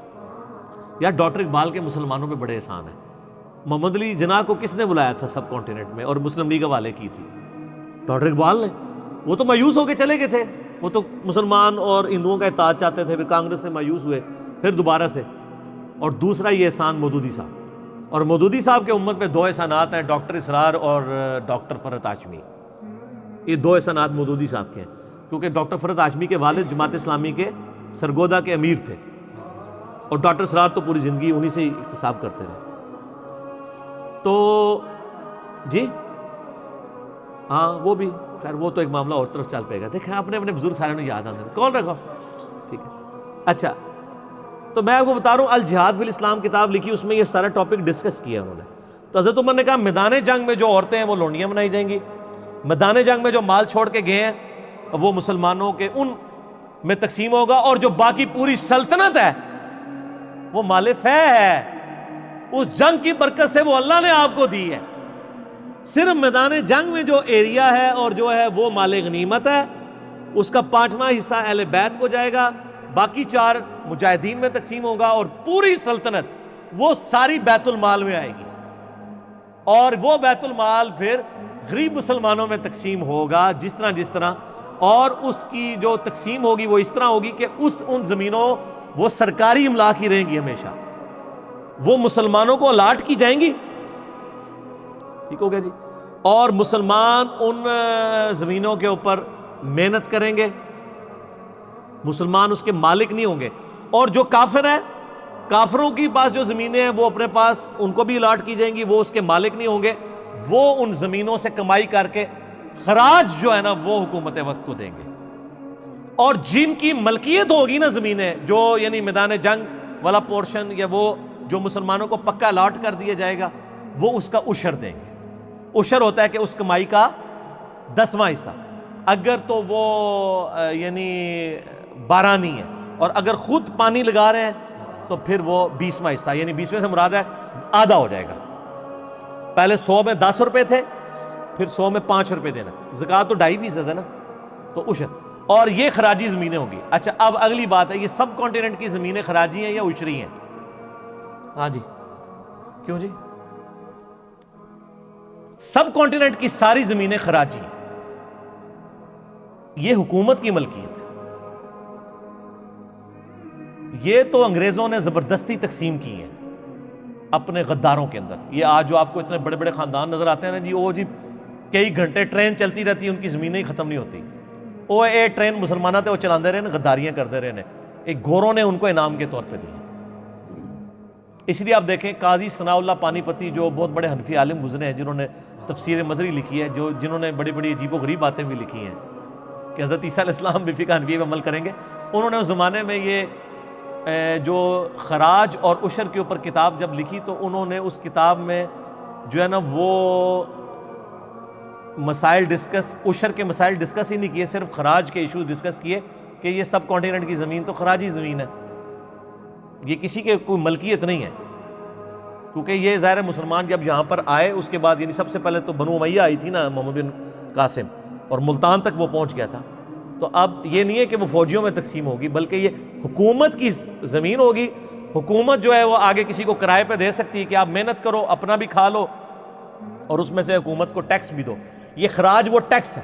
یار ڈاکٹر اقبال کے مسلمانوں پہ بڑے احسان ہیں. محمد علی جناح کو کس نے بلایا تھا سب کانٹیننٹ میں اور مسلم لیگ حوالے کی تھی؟ ڈاکٹر اقبال نے. وہ تو مایوس ہو کے چلے گئے تھے، وہ تو مسلمان اور ہندوؤں کا اتحاد چاہتے تھے، پھر کانگریس سے مایوس ہوئے، پھر دوبارہ سے. اور دوسرا یہ احسان مودودی صاحب. اور مودودی صاحب کے امت پہ 2 احسانات ہیں، ڈاکٹر اسرار اور ڈاکٹر فرحت ہاشمی. یہ 2 احسانات مودودی صاحب کے ہیں، کیونکہ ڈاکٹر فرحت ہاشمی کے والد جماعت اسلامی کے سرگودا کے امیر تھے، اور ڈاکٹر اسرار تو پوری زندگی انہی سے احتساب کرتے رہے. تو جی ہاں وہ بھی خیر وہ تو ایک معاملہ اور طرف چل پائے گا. دیکھیں اپنے بزرگ سارے نے یاد آنے کون رکھو. ٹھیک ہے. اچھا تو میں آپ کو بتا رہا ہوں الجہاد فی الاسلام کتاب لکھی، اس میں یہ سارا ٹاپک ڈسکس کیا انہوں نے. تو حضرت عمر نے کہا میدان جنگ میں جو عورتیں ہیں وہ لونڈیاں بنائی جائیں گی، میدان جنگ میں جو مال چھوڑ کے گئے ہیں وہ مسلمانوں کے ان میں تقسیم ہوگا، اور جو باقی پوری سلطنت ہے وہ مال فے ہے، اس جنگ کی برکت سے وہ اللہ نے آپ کو دی ہے. صرف میدان جنگ میں جو ایریا ہے اور جو ہے وہ مال غنیمت ہے، اس کا 5واں حصہ اہل بیت کو جائے گا، باقی 4 مجاہدین میں تقسیم ہوگا، اور پوری سلطنت وہ ساری بیت المال میں آئے گی. اور وہ بیت المال پھر غریب مسلمانوں میں تقسیم ہوگا جس طرح، اور اس کی جو تقسیم ہوگی وہ اس طرح ہوگی کہ ان زمینوں وہ سرکاری املاک ہی رہیں گی ہمیشہ، وہ مسلمانوں کو الاٹ کی جائیں گی. ٹھیک ہو گیا جی. اور مسلمان ان زمینوں کے اوپر محنت کریں گے، مسلمان اس کے مالک نہیں ہوں گے. اور جو کافر ہیں، کافروں کی پاس جو زمینیں ہیں وہ اپنے پاس ان کو بھی الاٹ کی جائیں گی، وہ اس کے مالک نہیں ہوں گے، وہ ان زمینوں سے کمائی کر کے خراج جو ہے نا وہ حکومت وقت کو دیں گے. اور جن کی ملکیت ہوگی نا زمینیں، جو یعنی میدان جنگ والا پورشن یا وہ جو مسلمانوں کو پکا الاٹ کر دیا جائے گا، وہ اس کا عشر دیں گے. عشر ہوتا ہے کہ اس کمائی کا 10واں حصہ، اگر تو وہ یعنی بارانی ہے، اور اگر خود پانی لگا رہے ہیں تو پھر وہ 20واں حصہ، یعنی 20ویں سے مراد ہے آدھا ہو جائے گا. پہلے 100 میں 10 روپے تھے، پھر 100 میں 5 روپے دینا. زکوٰۃ تو 2.5% ہے نا، تو عشر. اور یہ خراجی زمینیں ہوں گی. اچھا اب اگلی بات ہے، یہ سب کانٹیننٹ کی زمینیں خراجی ہیں یا عشری ہیں؟ ہاں جی کیوں جی؟ سب کانٹیننٹ کی ساری زمینیں خراجی ہیں، یہ حکومت کی ملکیت ہے. یہ تو انگریزوں نے زبردستی تقسیم کی ہیں اپنے غداروں کے اندر. یہ آج جو آپ کو اتنے بڑے بڑے خاندان نظر آتے ہیں نا جی، وہ جی کئی گھنٹے ٹرین چلتی رہتی ہے، ان کی زمینیں ہی ختم نہیں ہوتی. وہ ٹرین مسلمانہ تے وہ چلاندے رہے ہیں، غداریاں کرتے رہے ہیں. ایک گوروں نے ان کو انعام کے طور پہ دیا۔ اس لیے آپ دیکھیں قاضی ثناء اللہ پانی پتی جو بہت بڑے حنفی عالم گزرے ہیں، جنہوں نے تفسیر مظہری لکھی ہے، جنہوں نے بڑی بڑی عجیب و غریب باتیں بھی لکھی ہیں کہ حضرت عیسیٰ علیہ السلام بھی فقہ حنفیہ پہ عمل کریں گے، انہوں نے اس زمانے میں یہ جو خراج اور عشر کے اوپر کتاب جب لکھی تو انہوں نے اس کتاب میں جو ہے نا وہ مسائل ڈسکس، عشر کے مسائل ڈسکس ہی نہیں کیے، صرف خراج کے ایشوز ڈسکس کیے کہ یہ سب کانٹیننٹ کی زمین تو خراجی زمین ہے، یہ کسی کے کوئی ملکیت نہیں ہے، کیونکہ یہ ظاہر مسلمان جب یہاں پر آئے اس کے بعد یعنی سب سے پہلے تو بنو امیہ آئی تھی نا، محمد بن قاسم، اور ملتان تک وہ پہنچ گیا تھا، تو اب یہ نہیں ہے کہ وہ فوجیوں میں تقسیم ہوگی بلکہ یہ حکومت کی زمین ہوگی، حکومت جو ہے وہ آگے کسی کو کرائے پہ دے سکتی ہے کہ آپ محنت کرو، اپنا بھی کھا لو اور اس میں سے حکومت کو ٹیکس بھی دو، یہ خراج وہ ٹیکس ہے۔